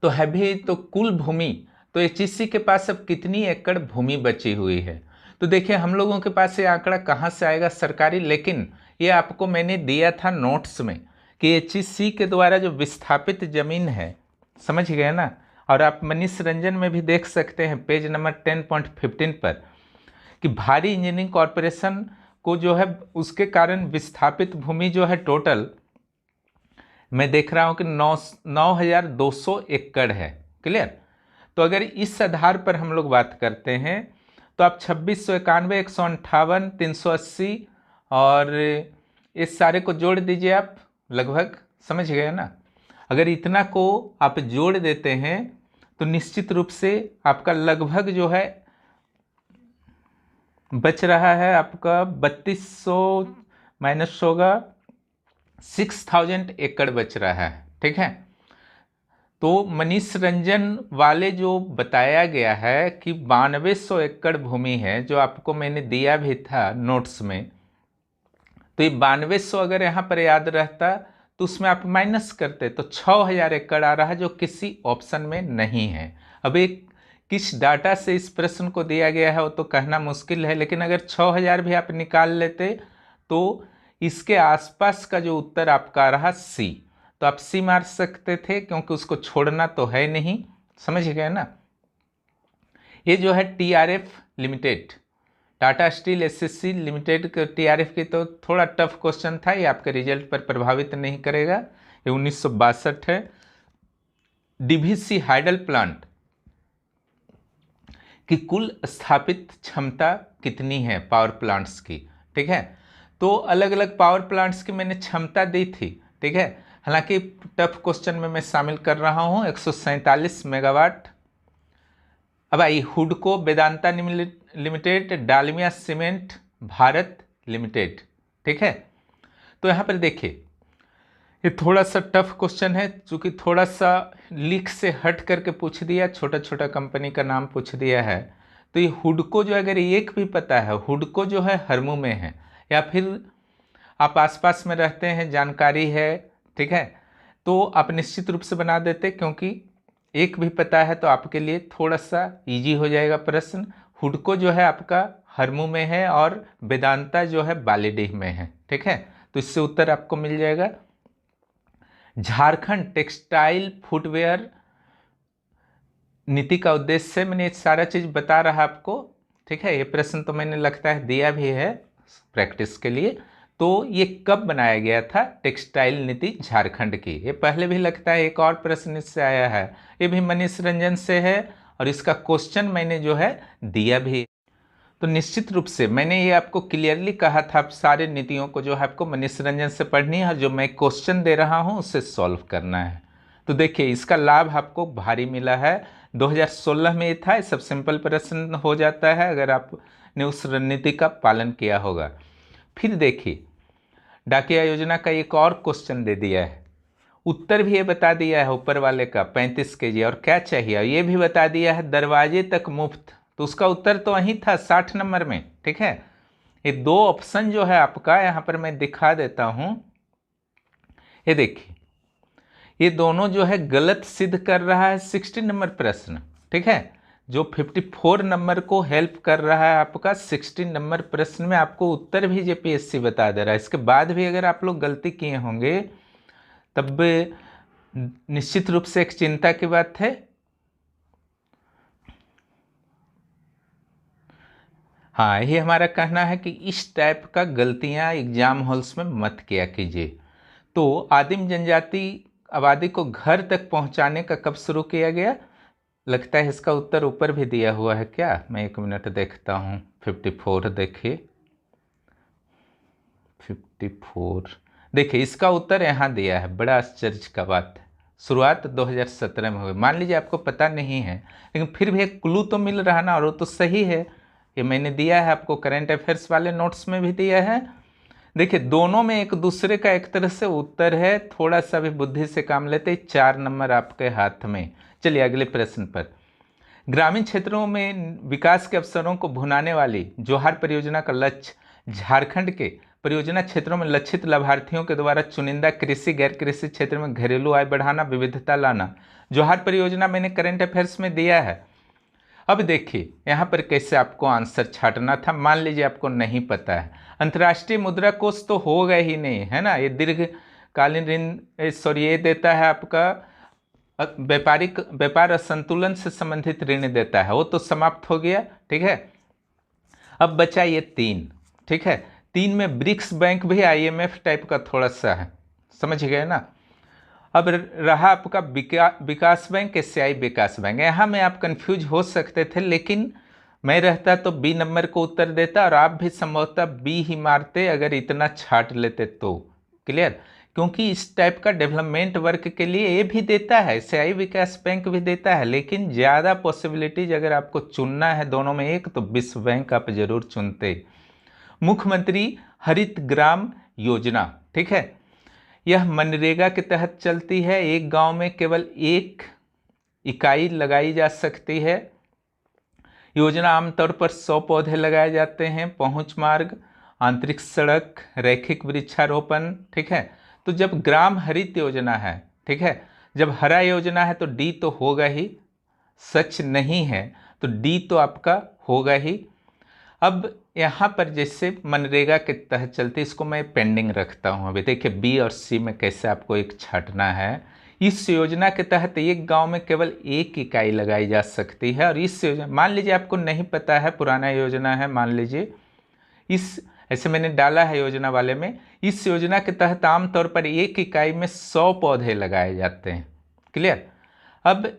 तो है भी तो कुल भूमि, तो HEC के पास अब कितनी एकड़ भूमि बची हुई है? तो देखिए हम लोगों के पास ये आंकड़ा कहाँ से आएगा सरकारी, लेकिन ये आपको मैंने दिया था नोट्स में कि HEC के द्वारा जो विस्थापित जमीन है, समझ गए ना। और आप मनीष रंजन में भी देख सकते हैं पेज नंबर 10.15 पर कि भारी इंजीनियरिंग कॉरपोरेशन को जो है उसके कारण विस्थापित भूमि जो है टोटल मैं देख रहा हूं कि 9,200 एकड़ है। क्लियर? तो अगर इस आधार पर हम लोग बात करते हैं तो आप 2691, 158, 380 और इस सारे को जोड़ दीजिए आप, लगभग समझ गए ना। अगर इतना को आप जोड़ देते हैं तो निश्चित रूप से आपका लगभग जो है बच रहा है आपका 3200 माइनस होगा 6000 एकड़ बच रहा है। ठीक है? तो मनीष रंजन वाले जो बताया गया है कि 9200 एकड़ भूमि है, जो आपको मैंने दिया भी था नोट्स में। तो ये 9200 अगर यहाँ पर याद रहता तो उसमें आप माइनस करते तो 6000 एकड़ आ रहा है, जो किसी ऑप्शन में नहीं है। अब एक किस डाटा से इस प्रश्न को दिया गया है वो तो कहना मुश्किल है, लेकिन अगर 6000 भी आप निकाल लेते तो इसके आसपास का जो उत्तर आपका रहा C, तो आप C मार सकते थे क्योंकि उसको छोड़ना तो है नहीं। समझ गए ना। ये जो है TRF limited, Tata steel SSC limited के TRF की, तो थोड़ा टफ क्वेश्चन था, ये आपके रिजल्ट पर प्रभावित नहीं करेगा। ये 1962 है। DVC हाइडल प्लांट की कुल स्थापित क्षमता कितनी है पावर प्लांट्स की? ठीक है, तो अलग अलग पावर प्लांट्स की मैंने क्षमता दी थी। ठीक है, हालांकि टफ क्वेश्चन में मैं शामिल कर रहा हूं 147 मेगावाट। अब आई हुडको Vedanta limited, Dalmia cement Bharat limited. ठीक है, तो यहाँ पर देखिए ये थोड़ा सा टफ क्वेश्चन है, चूंकि थोड़ा सा लीक से हट करके पूछ दिया, छोटा छोटा कंपनी का नाम पूछ दिया है। तो ये हुडको जो अगर एक भी पता है, हुडको जो है हरमू में है, या फिर आप आसपास में रहते हैं जानकारी है, ठीक है, तो आप निश्चित रूप से बना देते, क्योंकि एक भी पता है तो आपके लिए थोड़ा सा इजी हो जाएगा प्रश्न। हुडको जो है आपका हरमू में है और वेदांता जो है बालीडीह में है। ठीक है, तो इससे उत्तर आपको मिल जाएगा। झारखंड टेक्सटाइल फुटवेयर नीति का उद्देश्य मैंने सारा चीज बता रहा आपको। ठीक है, ये प्रश्न तो मैंने लगता है दिया भी है प्रैक्टिस के लिए। तो ये कब बनाया गया था टेक्सटाइल नीति झारखंड की? ये पहले भी लगता है एक और प्रश्न इससे आया है, ये भी मनीष रंजन से है, और इसका क्वेश्चन मैंने जो है दिया भी। तो निश्चित रूप से मैंने ये आपको क्लियरली कहा था, आप सारे नीतियों को जो है आपको मनीष रंजन से पढ़नी है, और जो मैं क्वेश्चन दे रहा हूँ उससे सॉल्व करना है। तो देखिए इसका लाभ आपको भारी मिला है। 2016 में ये था, सब सिंपल प्रश्न हो जाता है अगर आपने उस रणनीति का पालन किया होगा। फिर देखिए डाकिया योजना का एक और क्वेश्चन दे दिया है, उत्तर भी ये बता दिया है ऊपर वाले का 35 kg, और क्या चाहिए ये भी बता दिया है, दरवाजे तक मुफ्त। तो उसका उत्तर तो वहीं था 60 नंबर में। ठीक है, ये दो ऑप्शन जो है आपका यहां पर मैं दिखा देता हूं, ये देखिए ये दोनों जो है गलत सिद्ध कर रहा है 60 नंबर प्रश्न। ठीक है, जो 54 नंबर को हेल्प कर रहा है आपका 60 नंबर प्रश्न में आपको उत्तर भी JPSC बता दे रहा है। इसके बाद भी अगर आप लोग गलती किए होंगे तब निश्चित रूप से एक चिंता की बात है। हाँ, ये हमारा कहना है कि इस टाइप का गलतियां एग्जाम हॉल्स में मत किया कीजिए। तो आदिम जनजाति आबादी को घर तक पहुंचाने का कब शुरू किया गया? लगता है इसका उत्तर ऊपर भी दिया हुआ है क्या? मैं 1 मिनट देखता हूँ। 54 देखिए, 54। देखिए इसका उत्तर यहाँ दिया है, बड़ा आश्चर्य का बात है। शुरुआत 2017 में हुई। मान लीजिए आपको पता नहीं है, लेकिन फिर भी एक क्लू तो मिल रहा ना, और वो तो सही है। ये मैंने दिया है आपको, करंट अफेयर्स वाले नोट्स में भी दिया है। देखिए दोनों में एक दूसरे का एक तरह से उत्तर है, थोड़ा सा भी बुद्धि से काम लेते। 4 नंबर आपके हाथ में। चलिए अगले प्रश्न पर। ग्रामीण क्षेत्रों में विकास के अवसरों को भुनाने वाली जोहार परियोजना का लक्ष्य झारखंड के परियोजना क्षेत्रों में लक्षित लाभार्थियों के द्वारा चुनिंदा कृषि गैर कृषि क्षेत्र में घरेलू आय बढ़ाना, विविधता लाना। जोहार परियोजना मैंने करंट अफेयर्स में दिया है। अब देखिए यहाँ पर कैसे आपको आंसर छांटना था। मान लीजिए आपको नहीं पता है, अंतर्राष्ट्रीय मुद्रा कोष तो होगा ही नहीं, है ना। ये दीर्घकालीन ऋण, सॉरी, ये देता है आपका व्यापार असंतुलन से संबंधित ऋण देता है, वो तो समाप्त हो गया। ठीक है, अब बचा ये 3। ठीक है, 3 में ब्रिक्स बैंक भी IMF टाइप का थोड़ा सा है, समझ गए ना। अब रहा आपका विकास बैंक, एशियाई विकास बैंक। यहाँ में आप कंफ्यूज हो सकते थे, लेकिन मैं रहता तो B नंबर को उत्तर देता, और आप भी संभवतः B ही मारते अगर इतना छाट लेते तो। क्लियर, क्योंकि इस टाइप का डेवलपमेंट वर्क के लिए ये भी देता है, एशियाई विकास बैंक भी देता है, लेकिन ज़्यादा पॉसिबिलिटीज अगर आपको चुनना है दोनों में एक, तो विश्व बैंक आप जरूर चुनते। मुख्यमंत्री हरित ग्राम योजना, ठीक है, यह मनरेगा के तहत चलती है। एक गांव में केवल 1 इकाई लगाई जा सकती है। योजना आमतौर पर 100 पौधे लगाए जाते हैं। पहुंच मार्ग, आंतरिक सड़क, रैखिक वृक्षारोपण। ठीक है, तो जब ग्राम हरित योजना है, ठीक है, जब हरा योजना है तो D तो होगा ही, सच नहीं है तो D तो आपका होगा ही। अब यहाँ पर जैसे मनरेगा के तहत चलती, इसको मैं पेंडिंग रखता हूँ। अभी देखिए B और C में कैसे आपको एक छांटना है। इस योजना के तहत एक गांव में केवल 1 इकाई लगाई जा सकती है। और इस योजना, मान लीजिए आपको नहीं पता है, पुराना योजना है, मान लीजिए इस, ऐसे मैंने डाला है योजना वाले में, इस योजना के तहत आमतौर पर 1 इकाई में 100 पौधे लगाए जाते हैं। क्लियर, अब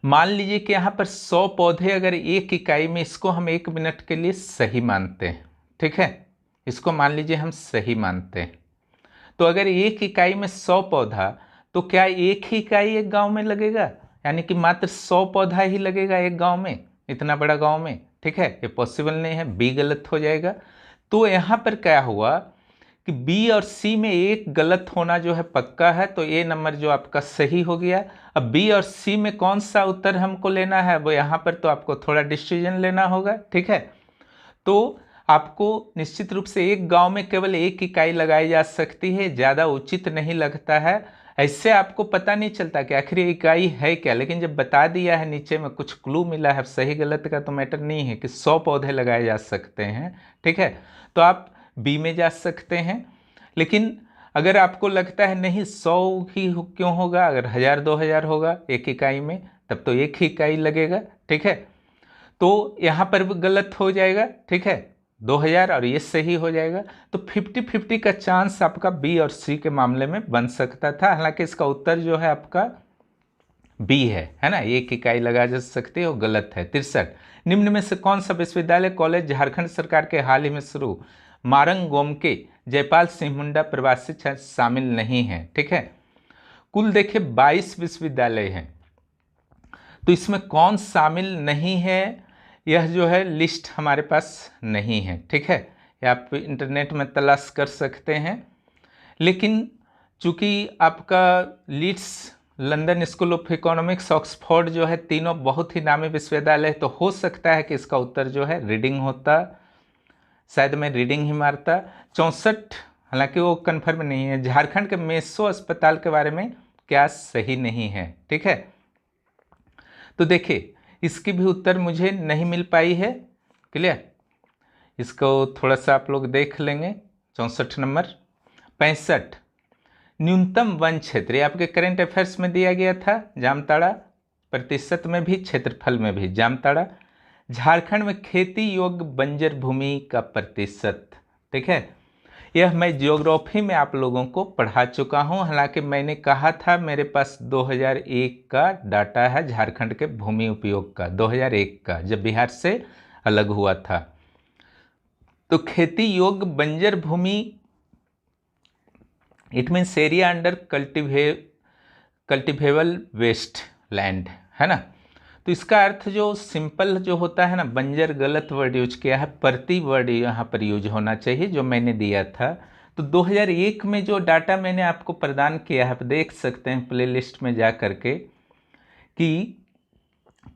मान लीजिए कि यहाँ पर 100 पौधे अगर 1 इकाई में, इसको हम 1 मिनट के लिए सही मानते हैं। ठीक है, इसको मान लीजिए हम सही मानते हैं। तो अगर 1 इकाई में 100 पौधा, तो क्या 1 ही इकाई एक गांव में लगेगा? यानी कि मात्र 100 पौधा ही लगेगा एक गांव में, इतना बड़ा गांव में। ठीक है, ये पॉसिबल नहीं है, B गलत हो जाएगा। तो यहाँ पर क्या हुआ कि B और C में एक गलत होना जो है पक्का है, तो A नंबर जो आपका सही हो गया। अब B और C में कौन सा उत्तर हमको लेना है, वो यहाँ पर तो आपको थोड़ा डिसीजन लेना होगा। ठीक है, तो आपको निश्चित रूप से एक गांव में केवल 1 इकाई लगाई जा सकती है, ज़्यादा उचित नहीं लगता है। ऐसे आपको पता नहीं चलता कि आखिर इकाई है क्या, लेकिन जब बता दिया है नीचे में कुछ क्लू मिला है, सही गलत का तो मैटर नहीं है, कि 100 पौधे लगाए जा सकते हैं। ठीक है, तो आप B में जा सकते हैं। लेकिन अगर आपको लगता है नहीं 100 ही क्यों होगा, अगर 1000 2000 होगा 1 इकाई में, तब तो 1 ही इकाई लगेगा। ठीक है, तो यहाँ पर भी गलत हो जाएगा। ठीक है, 2000 और ये सही हो जाएगा। तो 50-50 का चांस आपका B और C के मामले में बन सकता था। हालांकि इसका उत्तर जो है आपका B है ना, 1 इकाई लगा जा सकती है, वो गलत है। 63, निम्न में से कौन सा विश्वविद्यालय कॉलेज झारखंड सरकार के हाल ही में शुरू मारंग गोमके जयपाल सिंह मुंडा प्रवासी छात्र शामिल नहीं है? ठीक है, कुल देखिए 22 विश्वविद्यालय हैं, तो इसमें कौन शामिल नहीं है, यह जो है लिस्ट हमारे पास नहीं है। ठीक है, या आप इंटरनेट में तलाश कर सकते हैं। लेकिन चूंकि आपका Leeds, London school of economics, Oxford जो है, तीनों बहुत ही नामी विश्वविद्यालय, तो हो सकता है कि इसका उत्तर जो है रीडिंग होता, शायद मैं रीडिंग ही मारता। 64, हालांकि वो कन्फर्म नहीं है। झारखंड के मेसो अस्पताल के बारे में क्या सही नहीं है? ठीक है, तो देखिए इसकी भी उत्तर मुझे नहीं मिल पाई है। क्लियर, इसको थोड़ा सा आप लोग देख लेंगे। 64 नंबर। 65, न्यूनतम वन क्षेत्र, आपके करंट अफेयर्स में दिया गया था। जामताड़ा, प्रतिशत में भी क्षेत्रफल में भी जामताड़ा। झारखंड में खेती योग्य बंजर भूमि का प्रतिशत। ठीक है, यह मैं ज्योग्राफी में आप लोगों को पढ़ा चुका हूं। हालांकि मैंने कहा था मेरे पास 2001 का डाटा है झारखंड के भूमि उपयोग का, 2001 का, जब बिहार से अलग हुआ था। तो खेती योग्य बंजर भूमि it means area under cultivable waste land, है ना। तो इसका अर्थ जो सिंपल जो होता है ना, बंजर गलत वर्ड यूज किया है, प्रति वर्ड यहाँ पर यूज होना चाहिए जो मैंने दिया था। तो 2001 में जो डाटा मैंने आपको प्रदान किया है, आप देख सकते हैं प्लेलिस्ट में जा करके कि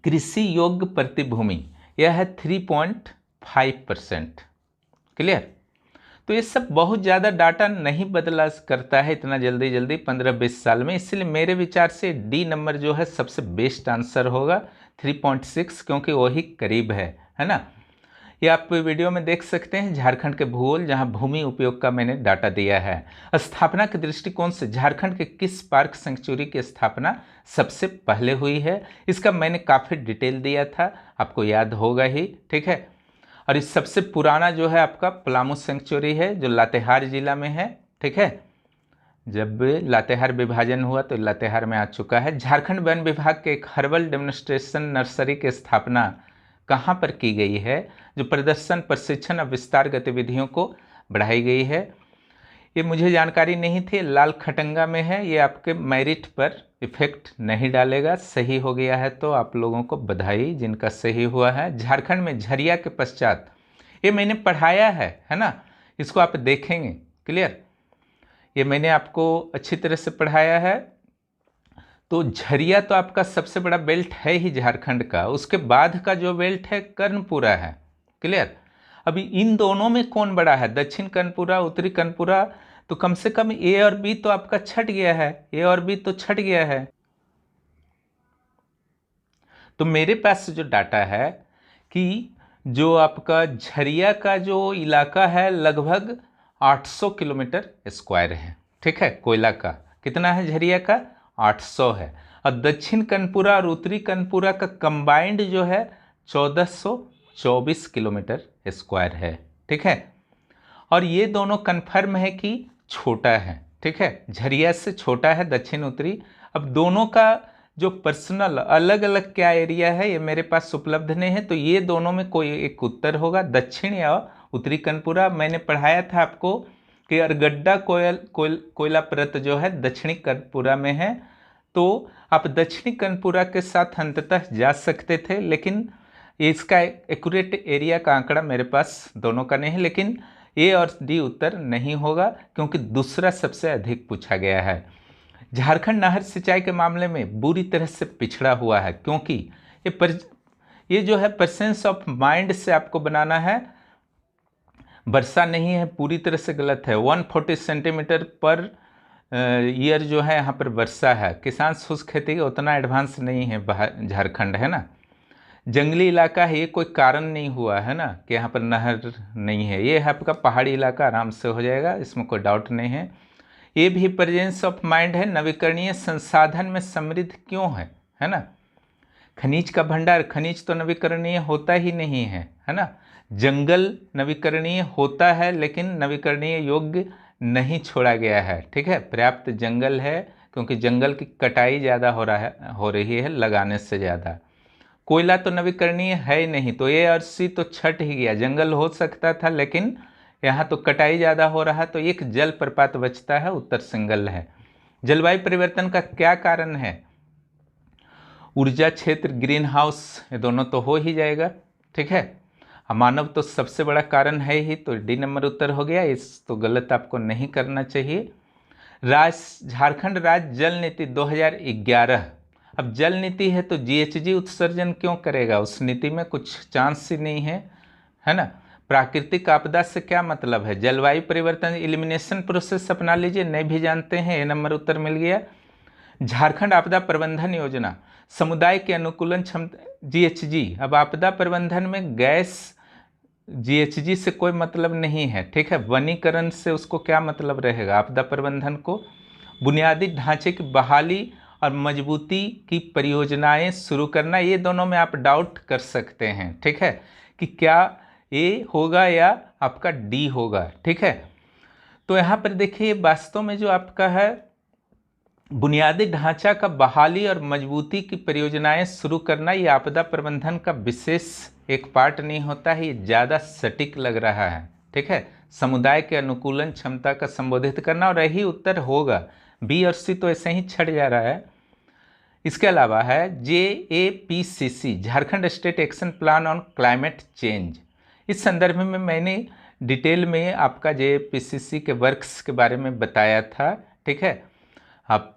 कृषि योग्य प्रति भूमि यह है 3.5%। क्लियर। तो ये सब बहुत ज़्यादा डाटा नहीं बदला करता है इतना जल्दी 15-20 साल में, इसलिए मेरे विचार से डी नंबर जो है सबसे बेस्ट आंसर होगा 3.6, क्योंकि वही करीब है ना। ये आप वीडियो में देख सकते हैं झारखंड के भूगोल, जहां भूमि उपयोग का मैंने डाटा दिया है। स्थापना के दृष्टिकोण से झारखंड के किस पार्क सेंचुरी की स्थापना सबसे पहले हुई है, इसका मैंने काफ़ी डिटेल दिया था, आपको याद होगा ही, ठीक है। और इस सबसे पुराना जो है आपका पलामू सेंचुरी है, जो लातेहार जिला में है, ठीक है। जब लातेहार विभाजन हुआ तो लातेहार में आ चुका है। झारखंड वन विभाग के एक हर्बल डेमोन्स्ट्रेशन नर्सरी की स्थापना कहाँ पर की गई है, जो प्रदर्शन, प्रशिक्षण और विस्तार गतिविधियों को बढ़ाई गई है। ये मुझे जानकारी नहीं थी, लाल खटंगा में है। ये आपके मेरिट पर इफेक्ट नहीं डालेगा, सही हो गया है तो आप लोगों को बधाई जिनका सही हुआ है। झारखंड में झरिया के पश्चात, ये मैंने पढ़ाया है ना, इसको आप देखेंगे। क्लियर। ये मैंने आपको अच्छी तरह से पढ़ाया है। तो झरिया तो आपका सबसे बड़ा बेल्ट है ही झारखंड का, उसके बाद का जो बेल्ट है कर्णपुरा है। क्लियर। अभी इन दोनों में कौन बड़ा है, दक्षिण कर्णपुरा, उत्तरी कर्णपुरा, तो कम से कम ए और बी तो आपका छट गया है, ए और बी तो छट गया है। तो मेरे पास जो डाटा है कि जो आपका झरिया का जो इलाका है लगभग 800 किलोमीटर स्क्वायर है, ठीक है। कोयला का कितना है, झरिया का 800 है। और दक्षिण कनपुरा और उत्तरी कनपुरा का कंबाइंड जो है 1424 किलोमीटर स्क्वायर है, ठीक है। और ये दोनों कन्फर्म है कि छोटा है, ठीक है, झरिया से छोटा है दक्षिण उत्तरी। अब दोनों का जो पर्सनल अलग अलग क्या एरिया है ये मेरे पास उपलब्ध नहीं है, तो ये दोनों में कोई एक उत्तर होगा, दक्षिण या उत्तरी कनपुरा। मैंने पढ़ाया था आपको कि अरगड्डा कोयला परत जो है दक्षिणी कनपुरा में है, तो आप दक्षिणी कनपुरा के साथ अंततः जा सकते थे, लेकिन इसका एक्यूरेट एरिया का आंकड़ा मेरे पास दोनों का नहीं है। लेकिन ए और डी उत्तर नहीं होगा, क्योंकि दूसरा सबसे अधिक पूछा गया है। झारखंड नहर सिंचाई के मामले में बुरी तरह से पिछड़ा हुआ है, क्योंकि ये जो है प्रेजेंस ऑफ माइंड से आपको बनाना है, वर्षा नहीं है, पूरी तरह से गलत है। 140 सेंटीमीटर पर ईयर जो है यहाँ पर वर्षा है। किसान शुष्क खेती का उतना एडवांस नहीं है झारखंड, है ना। जंगली इलाका है, ये कोई कारण नहीं हुआ है ना कि यहाँ पर नहर नहीं है, ये है आपका पहाड़ी इलाका, आराम से हो जाएगा, इसमें कोई डाउट नहीं है। ये भी प्रेजेंस ऑफ माइंड है। नवीकरणीय संसाधन में समृद्ध क्यों है ना। खनिज का भंडार, खनिज तो नवीकरणीय होता ही नहीं है ना। जंगल नवीकरणीय होता है, लेकिन नवीकरणीय योग्य नहीं छोड़ा गया है, ठीक है। पर्याप्त जंगल है, क्योंकि जंगल की कटाई ज़्यादा हो रही है लगाने से ज़्यादा। कोयला तो नवीकरणीय है ही नहीं, तो ए और सी तो छट ही गया। जंगल हो सकता था, लेकिन यहाँ तो कटाई ज़्यादा हो रहा, तो एक जल प्रपात बचता है, उत्तर सिंगल है। जलवायु परिवर्तन का क्या कारण है, ऊर्जा क्षेत्र, ग्रीन हाउस, ये दोनों तो हो ही जाएगा, ठीक है। मानव तो सबसे बड़ा कारण है ही, तो डी नंबर उत्तर हो गया। इस तो गलत आपको नहीं करना चाहिए। झारखंड राज्य जल नीति 2011, अब जल नीति है तो जीएचजी उत्सर्जन क्यों करेगा, उस नीति में कुछ चांस ही नहीं है ना। प्राकृतिक आपदा से क्या मतलब है, जलवायु परिवर्तन एलिमिनेशन प्रोसेस अपना लीजिए, नहीं भी जानते हैं, ए नंबर उत्तर मिल गया। झारखंड आपदा प्रबंधन योजना, समुदाय के अनुकूलन क्षमता, जीएचजी। अब आपदा प्रबंधन में गैस जीएचजी से कोई मतलब नहीं है, ठीक है। वनीकरण से उसको क्या मतलब रहेगा, आपदा प्रबंधन को बुनियादी ढांचे की बहाली और मजबूती की परियोजनाएं शुरू करना, ये दोनों में आप डाउट कर सकते हैं, ठीक है, कि क्या ए होगा या आपका डी होगा, ठीक है। तो यहाँ पर देखिए वास्तव में जो आपका है बुनियादी ढांचा का बहाली और मजबूती की परियोजनाएं शुरू करना, ये आपदा प्रबंधन का विशेष एक पार्ट नहीं होता है, ये ज़्यादा सटीक लग रहा है, ठीक है, समुदाय के अनुकूलन क्षमता का संबोधित करना, और यही उत्तर होगा। बी और सी तो ऐसे ही छट जा रहा है। इसके अलावा है JAPCC, Jharkhand state action plan on climate change. इस संदर्भ में मैंने डिटेल में आपका JAPCC के वर्क्स के बारे में बताया था, ठीक है। आप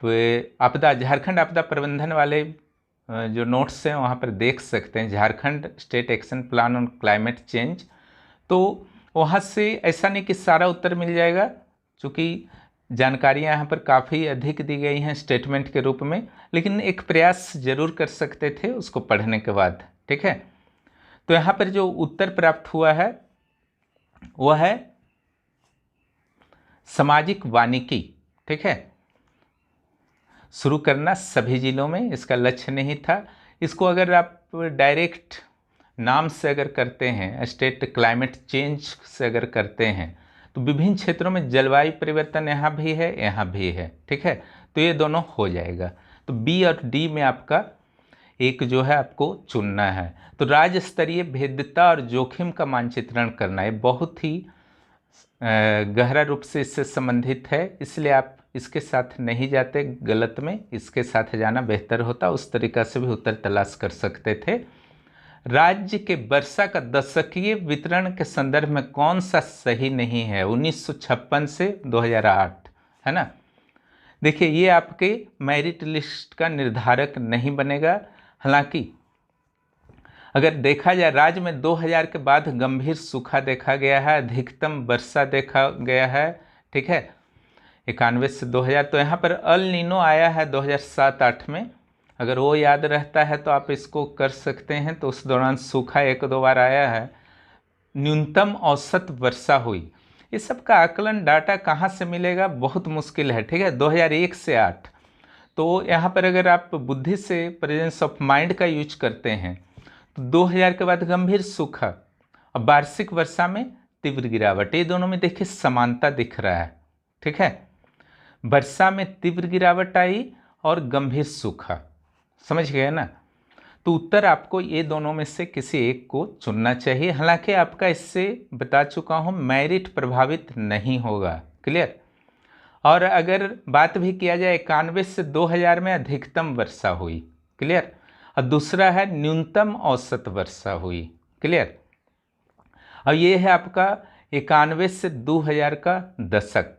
आपदा झारखंड आपदा प्रबंधन वाले जो नोट्स हैं वहाँ पर देख सकते हैं, Jharkhand state action plan on climate change. तो वहाँ से ऐसा नहीं कि सारा उत्तर मिल जाएगा, चूँकि जानकारियाँ यहाँ पर काफ़ी अधिक दी गई हैं स्टेटमेंट के रूप में, लेकिन एक प्रयास जरूर कर सकते थे उसको पढ़ने के बाद, ठीक है। तो यहाँ पर जो उत्तर प्राप्त हुआ है वह है सामाजिक वानिकी, ठीक है। शुरू करना सभी जिलों में, इसका लक्ष्य नहीं था। इसको अगर आप डायरेक्ट नाम से अगर करते हैं, स्टेट क्लाइमेट चेंज से अगर करते हैं, तो विभिन्न क्षेत्रों में जलवायु परिवर्तन यहाँ भी है, यहाँ भी है, ठीक है। तो ये दोनों हो जाएगा। तो बी और डी में आपका एक जो है आपको चुनना है। तो राज्य स्तरीय भेद्यता और जोखिम का मानचित्रण करना, ये बहुत ही गहरा रूप से इससे संबंधित है, इसलिए आप इसके साथ नहीं जाते गलत में, इसके साथ जाना बेहतर होता। उस तरीक़ा से भी उत्तर तलाश कर सकते थे। राज्य के वर्षा का दशकीय वितरण के संदर्भ में कौन सा सही नहीं है? 1956 से 2008, है ना। देखिए, ये आपके मेरिट लिस्ट का निर्धारक नहीं बनेगा। हालांकि अगर देखा जाए, राज्य में 2000 के बाद गंभीर सूखा देखा गया है, अधिकतम वर्षा देखा गया है, ठीक है, 91 से 2000। तो यहाँ पर अल नीनो आया है 2007-8 में, अगर वो याद रहता है तो आप इसको कर सकते हैं। तो उस दौरान सूखा 1-2 बार आया है। न्यूनतम औसत वर्षा हुई, ये सब का आकलन डाटा कहाँ से मिलेगा? बहुत मुश्किल है, ठीक है। 2001 से 8, तो यहाँ पर अगर आप बुद्धि से प्रेजेंस ऑफ माइंड का यूज करते हैं तो 2000 के बाद गंभीर सूखा और वार्षिक वर्षा में तीव्र गिरावट, ये दोनों में देखिए समानता दिख रहा है, ठीक है। वर्षा में तीव्र गिरावट आई और गंभीर सूखा, समझ गए ना। तो उत्तर आपको ये दोनों में से किसी एक को चुनना चाहिए। हालांकि आपका इससे बता चुका हूँ मेरिट प्रभावित नहीं होगा, क्लियर। और अगर बात भी किया जाए 91 से 2000 में अधिकतम वर्षा हुई, क्लियर, और दूसरा है न्यूनतम औसत वर्षा हुई, क्लियर। और ये है आपका 91 से 2000 का दशक।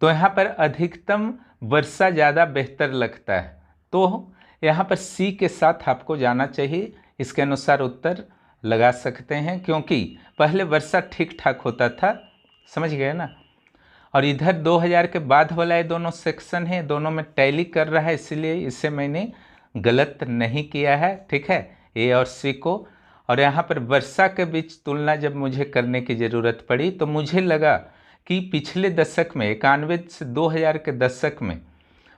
तो यहाँ पर अधिकतम वर्षा ज़्यादा बेहतर लगता है, तो यहाँ पर सी के साथ आपको जाना चाहिए। इसके अनुसार उत्तर लगा सकते हैं, क्योंकि पहले वर्षा ठीक ठाक होता था, समझ गए ना। और इधर 2000 के बाद वाला ये दोनों सेक्शन है, दोनों में टैली कर रहा है, इसलिए इसे मैंने गलत नहीं किया है, ठीक है, ए और सी को। और यहाँ पर वर्षा के बीच तुलना जब मुझे करने की ज़रूरत पड़ी तो मुझे लगा कि पिछले दशक में 91 से 2000 के दशक में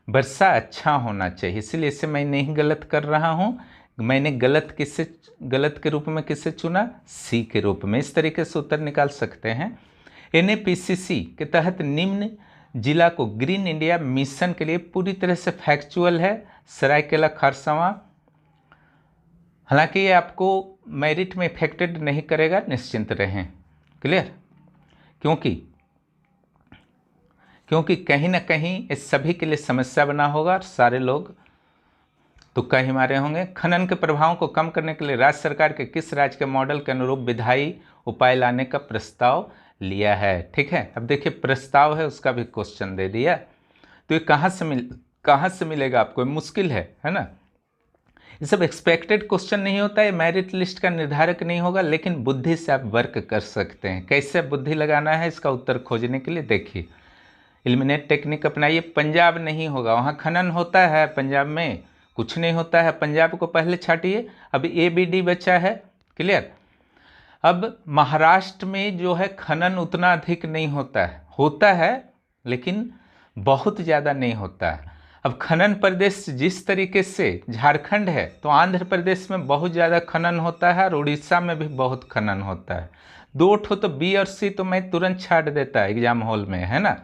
वर्षा अच्छा होना चाहिए, इसलिए इसे मैं नहीं गलत कर रहा हूँ। मैंने गलत के रूप में किसे चुना? सी के रूप में। इस तरीके से उत्तर निकाल सकते हैं। NAPCC के तहत निम्न जिला को ग्रीन इंडिया मिशन के लिए पूरी तरह से फैक्चुअल है सरायकेला खरसावां। हालांकि ये आपको मेरिट में इफेक्टेड नहीं करेगा, निश्चिंत रहें, क्लियर। क्योंकि कहीं ना कहीं इस सभी के लिए समस्या बना होगा और सारे लोग तुक्का ही मारे होंगे। खनन के प्रभावों को कम करने के लिए राज्य सरकार के किस राज्य के मॉडल के अनुरूप विधायी उपाय लाने का प्रस्ताव लिया है? ठीक है, अब देखिए प्रस्ताव है, उसका भी क्वेश्चन दे दिया। तो ये कहाँ से मिलेगा आपको? मुश्किल है ना। ये सब एक्सपेक्टेड क्वेश्चन नहीं होता है, मेरिट लिस्ट का निर्धारक नहीं होगा, लेकिन बुद्धि से आप वर्क कर सकते हैं। कैसे बुद्धि लगाना है इसका उत्तर खोजने के लिए देखिए, एलिमिनेट टेक्निक अपनाइए। पंजाब नहीं होगा, वहाँ खनन होता है, पंजाब में कुछ नहीं होता है। पंजाब को पहले छाटिए, अब ABD बचा है, क्लियर। अब महाराष्ट्र में जो है खनन उतना अधिक नहीं होता है लेकिन बहुत ज़्यादा नहीं होता है। अब खनन प्रदेश जिस तरीके से झारखंड है, तो आंध्र प्रदेश में बहुत ज़्यादा खनन होता है और उड़ीसा में भी बहुत खनन होता है। 2 ठो तो बी और सी तो मैं तुरंत छाट देता एग्जाम हॉल में, है ना।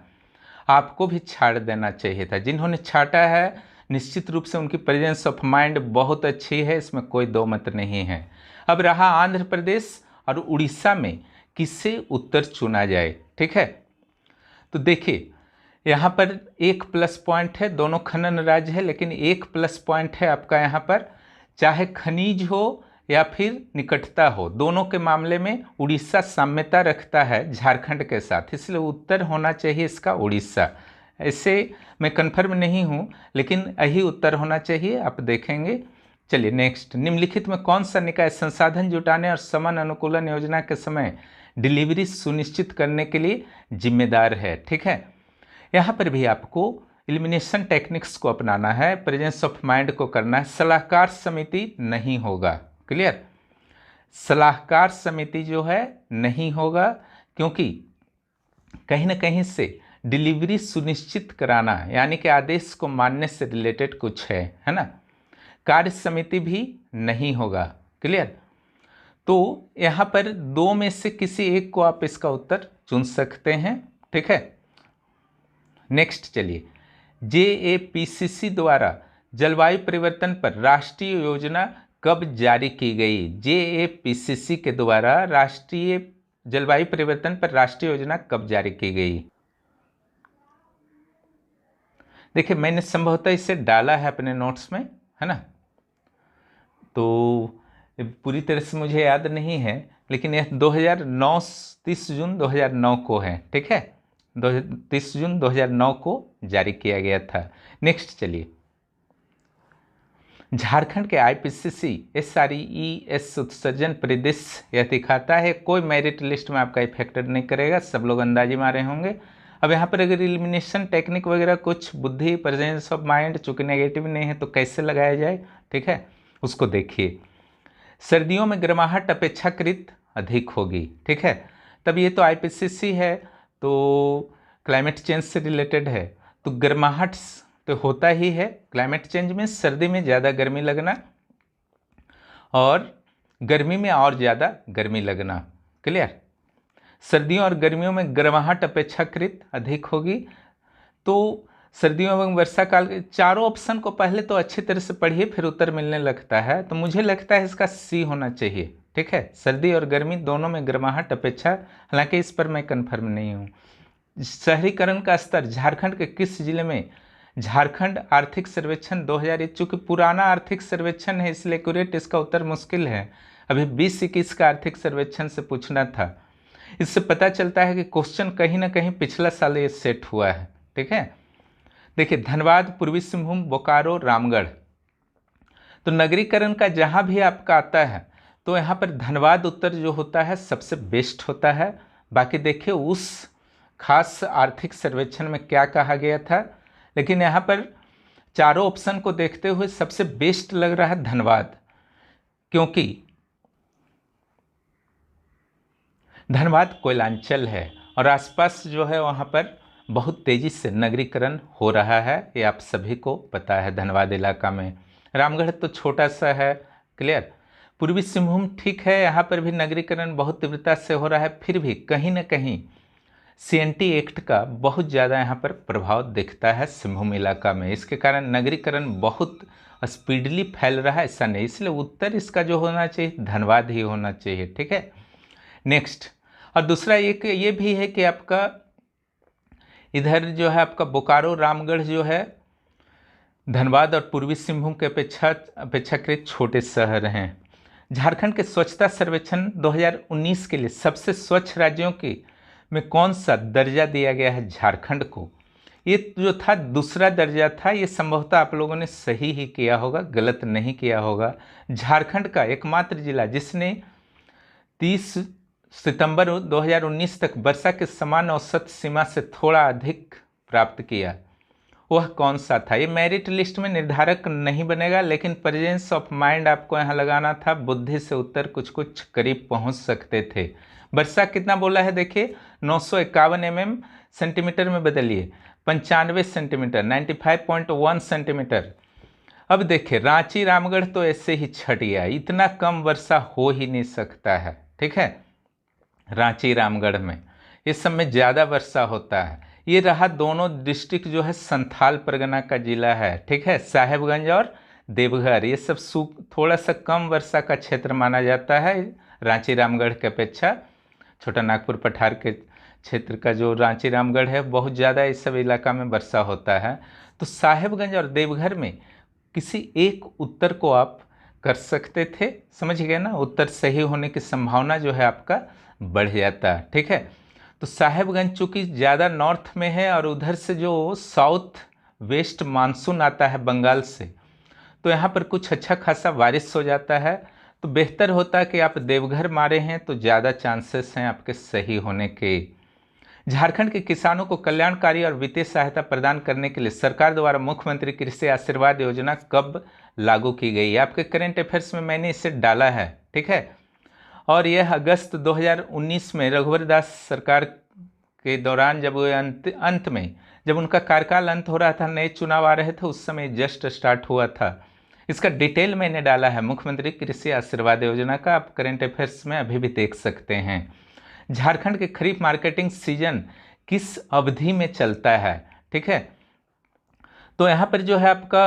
आपको भी छाट देना चाहिए था। जिन्होंने छाटा है निश्चित रूप से उनकी प्रेजेंस ऑफ माइंड बहुत अच्छी है, इसमें कोई दो मत नहीं है। अब रहा आंध्र प्रदेश और उड़ीसा में किसे उत्तर चुना जाए। ठीक है, तो देखिए यहाँ पर एक प्लस पॉइंट है, दोनों खनन राज्य है, लेकिन एक प्लस पॉइंट है आपका यहाँ पर, चाहे खनिज हो या फिर निकटता हो, दोनों के मामले में उड़ीसा साम्यता रखता है झारखंड के साथ, इसलिए उत्तर होना चाहिए इसका उड़ीसा। ऐसे मैं कन्फर्म नहीं हूँ, लेकिन यही उत्तर होना चाहिए, आप देखेंगे। चलिए नेक्स्ट, निम्नलिखित में कौन सा निकाय संसाधन जुटाने और समान अनुकूलन योजना के समय डिलीवरी सुनिश्चित करने के लिए जिम्मेदार है। ठीक है, यहाँ पर भी आपको एलिमिनेशन टेक्निक्स को अपनाना है, प्रेजेंस ऑफ माइंड को करना है, सलाहकार समिति नहीं होगा। क्लियर, सलाहकार समिति जो है नहीं होगा, क्योंकि कहीं ना कहीं से डिलीवरी सुनिश्चित कराना यानी कि आदेश को मानने से रिलेटेड कुछ है ना। कार्य समिति भी नहीं होगा। क्लियर, तो यहाँ पर दो में से किसी एक को आप इसका उत्तर चुन सकते हैं। ठीक है, नेक्स्ट चलिए, JAPCC द्वारा जलवायु परिवर्तन पर राष्ट्रीय योजना कब जारी की गई? JAPCC के द्वारा राष्ट्रीय जलवायु परिवर्तन पर राष्ट्रीय योजना कब जारी की गई? देखिए मैंने संभवतः इसे डाला है अपने नोट्स में, है ना, तो पूरी तरह से मुझे याद नहीं है, लेकिन यह 2009 30 जून 2009 को है। ठीक है, 30 जून 2009 को जारी किया गया था। नेक्स्ट चलिए, झारखंड के IPCC SRES उत्सर्जन परिदृश्य यह दिखाता है। कोई मेरिट लिस्ट में आपका इफेक्टेड नहीं करेगा, सब लोग अंदाजे मारे होंगे। अब यहाँ पर अगर एलिमिनेशन टेक्निक वगैरह कुछ बुद्धि, प्रेजेंस ऑफ माइंड, चूंकि नेगेटिव नहीं है तो कैसे लगाया जाए, ठीक है, उसको देखिए। सर्दियों में गर्माहट अपेक्षाकृत अधिक होगी। ठीक है, तब ये तो IPCC है, तो क्लाइमेट चेंज से रिलेटेड है, तो गर्माहट तो होता ही है। क्लाइमेट चेंज में सर्दी में ज़्यादा गर्मी लगना और गर्मी में और ज़्यादा गर्मी लगना। क्लियर, सर्दियों और गर्मियों में गर्माहट अपेक्षाकृत अधिक होगी। तो सर्दियों एवं वर्षा काल के चारों ऑप्शन को पहले तो अच्छी तरह से पढ़िए, फिर उत्तर मिलने लगता है। तो मुझे लगता है इसका C होना चाहिए। ठीक है, सर्दी और गर्मी दोनों में गर्माहट अपेक्षा, हालांकि इस पर मैं कन्फर्म नहीं हूँ। शहरीकरण का स्तर झारखंड के किस जिले में? झारखंड आर्थिक सर्वेक्षण 2000, चूंकि पुराना आर्थिक सर्वेक्षण है इसलिए एक्यूरेट इसका उत्तर मुश्किल है। अभी 2021 का आर्थिक सर्वेक्षण से पूछना था। इससे पता चलता है कि क्वेश्चन कहीं ना कहीं पिछला साल ये सेट हुआ है। ठीक है, देखिए धनबाद, पूर्वी सिंहभूम, बोकारो, रामगढ़, तो नगरीकरण का जहां भी आपका आता है तो यहाँ पर धनबाद उत्तर जो होता है सबसे बेस्ट होता है। बाकी देखिए उस खास आर्थिक सर्वेक्षण में क्या कहा गया था, लेकिन यहाँ पर चारों ऑप्शन को देखते हुए सबसे बेस्ट लग रहा है धनबाद, क्योंकि धनबाद कोयलांचल है और आसपास जो है वहाँ पर बहुत तेज़ी से नगरीकरण हो रहा है, ये आप सभी को पता है धनबाद इलाका में। रामगढ़ तो छोटा सा है। क्लियर, पूर्वी सिंहभूम ठीक है, यहाँ पर भी नगरीकरण बहुत तीव्रता से हो रहा है, फिर भी कहीं ना कहीं CNT एक्ट का बहुत ज़्यादा यहाँ पर प्रभाव दिखता है सिंहभूम इलाका में, इसके कारण नगरीकरण बहुत स्पीडली फैल रहा है, ऐसा नहीं। इसलिए उत्तर इसका जो होना चाहिए धनबाद ही होना चाहिए। ठीक है, नेक्स्ट, और दूसरा एक ये भी है कि आपका इधर जो है आपका बोकारो, रामगढ़ जो है धनबाद और पूर्वी सिंहभूम के अपेक्षाकृत छोटे शहर हैं। झारखंड के स्वच्छता सर्वेक्षण 2019 के लिए सबसे स्वच्छ राज्यों की में कौन सा दर्जा दिया गया है झारखंड को? ये जो था दूसरा दर्जा था, ये संभवतः आप लोगों ने सही ही किया होगा, गलत नहीं किया होगा। झारखंड का एकमात्र जिला जिसने 30 सितंबर 2019 तक वर्षा के समान औसत सीमा से थोड़ा अधिक प्राप्त किया, वह कौन सा था? ये मेरिट लिस्ट में निर्धारक नहीं बनेगा, लेकिन प्रेजेंस ऑफ माइंड आपको यहाँ लगाना था, बुद्धि से उत्तर कुछ कुछ करीब पहुँच सकते थे। वर्षा कितना बोला है देखिए, 951 mm सेंटीमीटर में बदलिए, 95 सेंटीमीटर, 95.1 सेंटीमीटर। अब देखिए रांची, रामगढ़ तो ऐसे ही छट गया, इतना कम वर्षा हो ही नहीं सकता है। ठीक है, रांची रामगढ़ में इस सब में ज़्यादा वर्षा होता है। ये रहा दोनों डिस्ट्रिक्ट जो है संथाल परगना का जिला है। ठीक है, साहेबगंज और देवघर, ये सब थोड़ा सा कम वर्षा का क्षेत्र माना जाता है रांची रामगढ़ की अपेक्षा। छोटा नागपुर पठार के क्षेत्र का जो रांची रामगढ़ है, बहुत ज़्यादा इस सब इलाका में वर्षा होता है। तो साहेबगंज और देवघर में किसी एक उत्तर को आप कर सकते थे, समझ गए ना। उत्तर सही होने की संभावना जो है आपका बढ़ जाता है, ठीक है। तो साहेबगंज चूँकि ज़्यादा नॉर्थ में है और उधर से जो साउथ वेस्ट मानसून आता है बंगाल से, तो यहाँ पर कुछ अच्छा खासा बारिश हो जाता है। तो बेहतर होता है कि आप देवघर मारे हैं तो ज़्यादा चांसेस हैं आपके सही होने के। झारखंड के किसानों को कल्याणकारी और वित्तीय सहायता प्रदान करने के लिए सरकार द्वारा मुख्यमंत्री कृषि आशीर्वाद योजना कब लागू की गई? आपके करंट अफेयर्स में मैंने इसे डाला है, ठीक है। और यह अगस्त 2019 में रघुवर दास सरकार के दौरान, जब वो अंत में जब उनका कार्यकाल अंत हो रहा था, नए चुनाव आ रहे थे, उस समय जस्ट स्टार्ट हुआ था। इसका डिटेल मैंने डाला है मुख्यमंत्री कृषि आशीर्वाद योजना का, आप करंट अफेयर्स में अभी भी देख सकते हैं। झारखंड के खरीफ मार्केटिंग सीजन किस अवधि में चलता है, ठीक है। तो यहाँ पर जो है आपका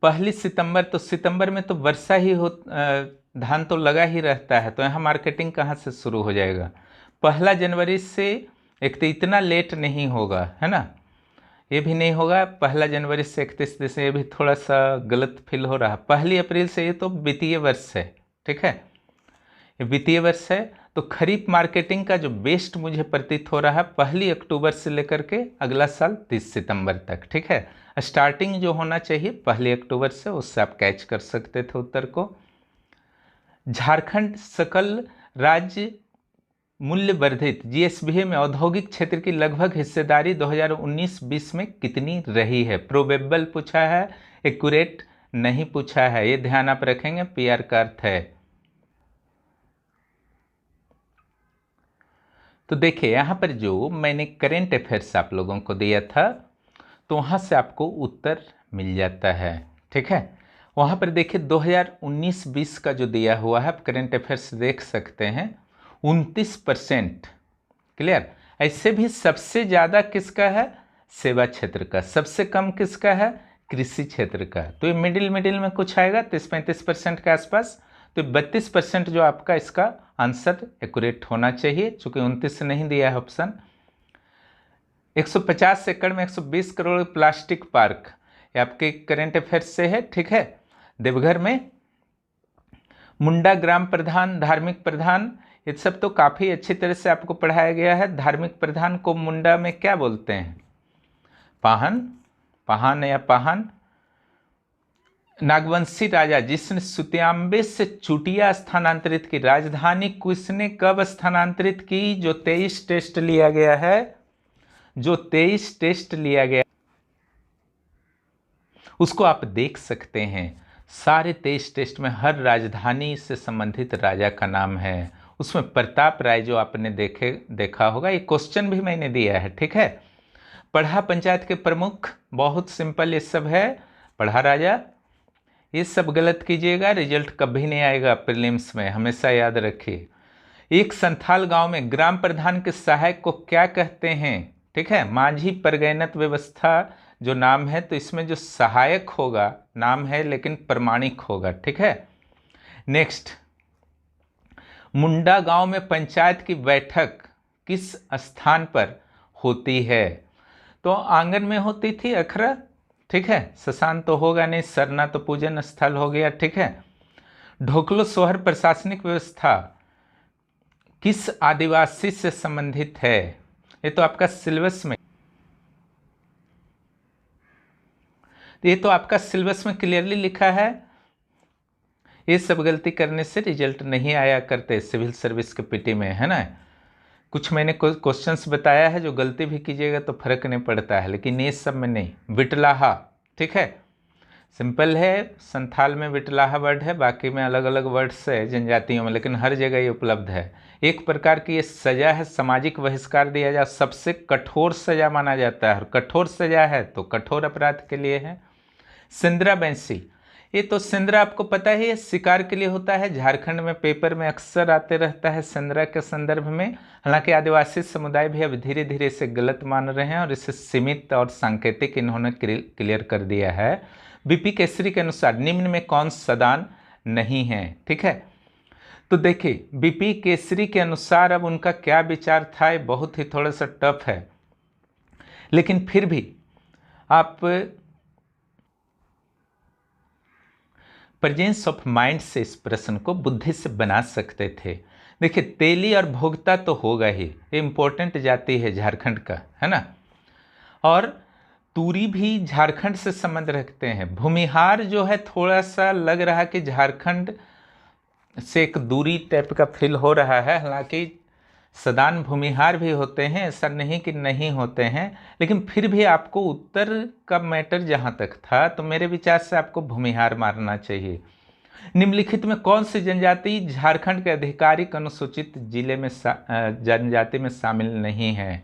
1 सितंबर, तो सितंबर में तो वर्षा ही हो, धान तो लगा ही रहता है, तो यहाँ मार्केटिंग कहाँ से शुरू हो जाएगा? 1 जनवरी से। एक तो इतना लेट नहीं होगा, है ना, ये भी नहीं होगा 1 जनवरी से 31 दिसंबर, ये भी थोड़ा सा गलत फील हो रहा है। 1 अप्रैल से, ये तो वित्तीय वर्ष है, ठीक है, ये वित्तीय वर्ष है। तो खरीफ मार्केटिंग का जो बेस्ट मुझे प्रतीत हो रहा है 1 अक्टूबर से लेकर के अगला साल 30 सितंबर तक, ठीक है। स्टार्टिंग जो होना चाहिए 1 अक्टूबर से, उससे आप कैच कर सकते थे उत्तर को। झारखंड सकल राज्य मूल्य वर्धित जीएसबी में औद्योगिक क्षेत्र की लगभग हिस्सेदारी 2019-20 में कितनी रही है? प्रोबेबल पूछा है, एक्यूरेट नहीं पूछा है, ये ध्यान आप रखेंगे, पीआर का अर्थ है। तो देखिए यहाँ पर जो मैंने करेंट अफेयर्स आप लोगों को दिया था, तो वहाँ से आपको उत्तर मिल जाता है, ठीक है। वहाँ पर देखिए 2019-20 का जो दिया हुआ है, आप करेंट अफेयर्स देख सकते हैं, 29%, क्लियर। ऐसे भी सबसे ज़्यादा किसका है? सेवा क्षेत्र का। सबसे कम किसका है? कृषि क्षेत्र का। तो ये मिडिल में कुछ आएगा 30-35% के आसपास। तो 32% जो आपका इसका आंसर एक्यूरेट होना चाहिए, चूंकि 29 से नहीं दिया है ऑप्शन। 150 एकड़ में 120 करोड़ प्लास्टिक पार्क, ये आपके करेंट अफेयर्स से है, ठीक है। देवघर में मुंडा ग्राम प्रधान, धार्मिक प्रधान, ये सब तो काफ़ी अच्छी तरह से आपको पढ़ाया गया है। धार्मिक प्रधान को मुंडा में क्या बोलते हैं? पाहन, पाहन या पाहन। नागवंशी राजा जिसने सुत्याम्बे से चुटिया स्थानांतरित की, राजधानी किसने कब स्थानांतरित की? जो 23 टेस्ट लिया गया है, जो 23 टेस्ट लिया गया, उसको आप देख सकते हैं। सारे 23 टेस्ट में हर राजधानी से संबंधित राजा का नाम है। उसमें प्रताप राय जो आपने देखा होगा, ये क्वेश्चन भी मैंने दिया है, ठीक है। पढ़ा पंचायत के प्रमुख, बहुत सिंपल ये सब है। पढ़ा राजा, ये सब गलत कीजिएगा, रिजल्ट कभी नहीं आएगा प्रीलिम्स में, हमेशा याद रखिए। एक संथाल गांव में ग्राम प्रधान के सहायक को क्या कहते हैं? ठीक है, माझी परगैनत व्यवस्था जो नाम है, तो इसमें जो सहायक होगा नाम है लेकिन प्रमाणिक होगा, ठीक है। नेक्स्ट, मुंडा गांव में पंचायत की बैठक किस स्थान पर होती है? तो आंगन में होती थी, अखरा, ठीक है। शशान तो होगा नहीं, सरना तो पूजन स्थल हो गया, ठीक है। ढोकलो सोहर प्रशासनिक व्यवस्था किस आदिवासी से संबंधित है? ये तो आपका सिलेबस में, ये तो आपका सिलेबस में क्लियरली लिखा है। ये सब गलती करने से रिजल्ट नहीं आया करते सिविल सर्विस के पीटी में, है ना। कुछ मैंने क्वेश्चंस बताया है, जो गलती भी कीजिएगा तो फर्क नहीं पड़ता है, लेकिन ये सब में नहीं। बिटलाहा, ठीक है, सिंपल है, संथाल में बिटलाहा वर्ड है, बाकी में अलग अलग वर्ड्स है जनजातियों में, लेकिन हर जगह ये उपलब्ध है। एक प्रकार की ये सजा है, सामाजिक बहिष्कार दिया जाए, सबसे कठोर सजा माना जाता है, और कठोर सजा है तो कठोर अपराध के लिए है। सिंद्रा बैंसी, ये तो सिंद्रा आपको पता ही है, शिकार के लिए होता है। झारखंड में पेपर में अक्सर आते रहता है सिंद्रा के संदर्भ में। हालांकि आदिवासी समुदाय भी अब धीरे धीरे इसे गलत मान रहे हैं और इसे सीमित और सांकेतिक इन्होंने क्लियर कर दिया है। बीपी केसरी के अनुसार निम्न में कौन सदान नहीं है? ठीक है, तो देखिए बीपी केसरी के अनुसार अब उनका क्या विचार था, ये बहुत ही थोड़ा सा टफ है, लेकिन फिर भी आप प्रेजेंस ऑफ माइंड से इस प्रश्न को बुद्धि से बना सकते थे। देखिए तेली और भोक्ता तो होगा ही, ये इंपॉर्टेंट जाति है झारखंड का, है ना। और तूरी भी झारखंड से संबंध रखते हैं। भूमिहार जो है थोड़ा सा लग रहा है कि झारखंड से एक दूरी टाइप का फील हो रहा है, हालांकि सदान भूमिहार भी होते हैं, ऐसा नहीं कि नहीं होते हैं, लेकिन फिर भी आपको उत्तर का मैटर जहां तक था तो मेरे विचार से आपको भूमिहार मारना चाहिए। निम्नलिखित में कौन सी जनजाति झारखंड के आधिकारिक अनुसूचित जिले में जनजाति में शामिल नहीं है?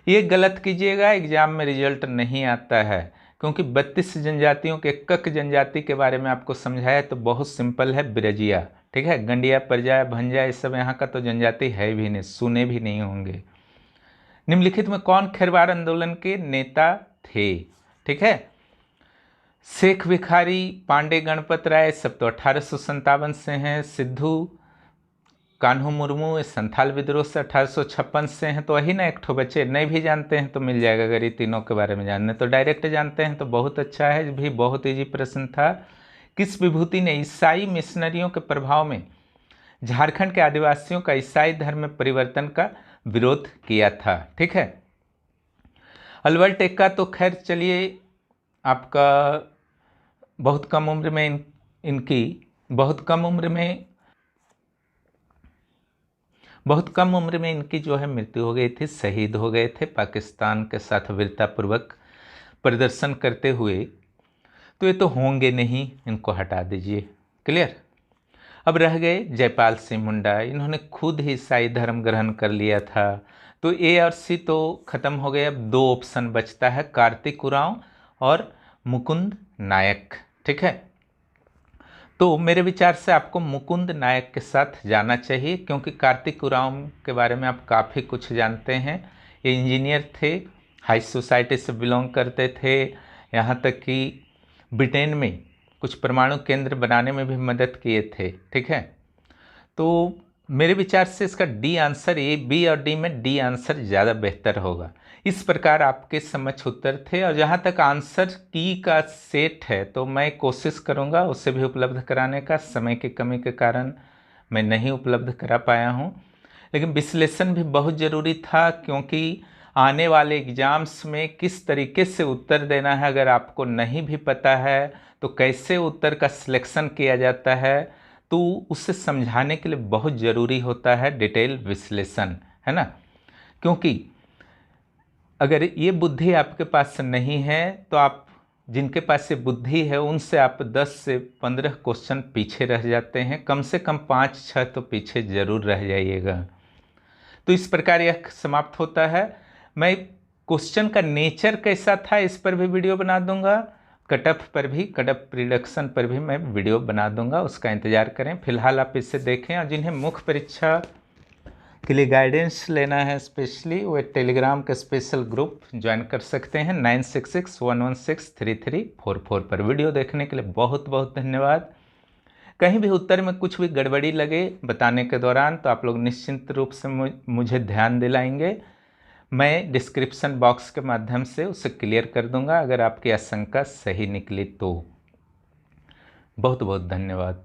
ये गलत कीजिएगा, एग्जाम में रिजल्ट नहीं आता है, क्योंकि 32 जनजातियों के एकक जनजाति के बारे में आपको समझाया तो बहुत सिंपल है, ब्रजिया, ठीक है। गंडिया, परजा, भंजा ये सब यहाँ का तो जनजाति है भी नहीं, सुने भी नहीं होंगे। निम्नलिखित में कौन खेरवाड़ आंदोलन के नेता थे? ठीक है, शेख भिखारी, पांडे गणपत राय, सब तो 1857 से हैं। सिद्धू कान्हू मुर्मू ये संथाल विद्रोह से 1856 से हैं। तो वही ना एक ठो बच्चे, नहीं भी जानते हैं तो मिल जाएगा, अगर ये तीनों के बारे में जानने तो डायरेक्ट जानते हैं तो बहुत अच्छा है, भी बहुत ईजी प्रश्न था। किस विभूति ने ईसाई मिशनरियों के प्रभाव में झारखंड के आदिवासियों का ईसाई धर्म में परिवर्तन का विरोध किया था? ठीक है, अल्बर्ट एक्का तो खैर चलिए आपका बहुत कम उम्र में इनकी बहुत कम उम्र में इनकी जो है मृत्यु हो गई थी, शहीद हो गए थे पाकिस्तान के साथ वीरतापूर्वक प्रदर्शन करते हुए। तो ये तो होंगे नहीं, इनको हटा दीजिए, क्लियर। अब रह गए जयपाल सिंह मुंडा, इन्होंने खुद ही ईसाई धर्म ग्रहण कर लिया था। तो ए और सी तो खत्म हो गए, अब दो ऑप्शन बचता है, कार्तिक उरांव और मुकुंद नायक, ठीक है। तो मेरे विचार से आपको मुकुंद नायक के साथ जाना चाहिए, क्योंकि कार्तिक उरांव के बारे में आप काफ़ी कुछ जानते हैं। ये इंजीनियर थे, हाई सोसाइटी से बिलोंग करते थे, यहाँ तक कि ब्रिटेन में कुछ परमाणु केंद्र बनाने में भी मदद किए थे, ठीक है। तो मेरे विचार से इसका डी आंसर, ए बी और डी में डी आंसर ज़्यादा बेहतर होगा। इस प्रकार आपके समक्ष उत्तर थे। और जहाँ तक आंसर की का सेट है तो मैं कोशिश करूँगा उसे भी उपलब्ध कराने का, समय की कमी के कारण मैं नहीं उपलब्ध करा पाया हूँ। लेकिन विश्लेषण भी बहुत ज़रूरी था, क्योंकि आने वाले एग्जाम्स में किस तरीके से उत्तर देना है अगर आपको नहीं भी पता है तो कैसे उत्तर का सिलेक्शन किया जाता है, तो उसे समझाने के लिए बहुत ज़रूरी होता है डिटेल विश्लेषण, है ना। क्योंकि अगर ये बुद्धि आपके पास नहीं है तो आप, जिनके पास ये बुद्धि है उनसे आप 10 से 15 क्वेश्चन पीछे रह जाते हैं, कम से कम 5-6 तो पीछे ज़रूर रह जाइएगा। तो इस प्रकार यह समाप्त होता है। मैं क्वेश्चन का नेचर कैसा था इस पर भी वीडियो बना दूंगा, कट ऑफ पर भी, कट ऑफ प्रिडिक्शन पर भी मैं वीडियो बना दूंगा, उसका इंतज़ार करें। फिलहाल आप इसे देखें, और जिन्हें मुख्य परीक्षा के लिए गाइडेंस लेना है स्पेशली, वो टेलीग्राम का स्पेशल ग्रुप ज्वाइन कर सकते हैं 9661163344 पर। वीडियो देखने के लिए बहुत बहुत धन्यवाद। कहीं भी उत्तर में कुछ भी गड़बड़ी लगे बताने के दौरान तो आप लोग निश्चिंत रूप से मुझे ध्यान दिलाएंगे, मैं डिस्क्रिप्शन बॉक्स के माध्यम से उसे क्लियर कर दूंगा अगर आपकी आशंका सही निकली तो। बहुत बहुत धन्यवाद।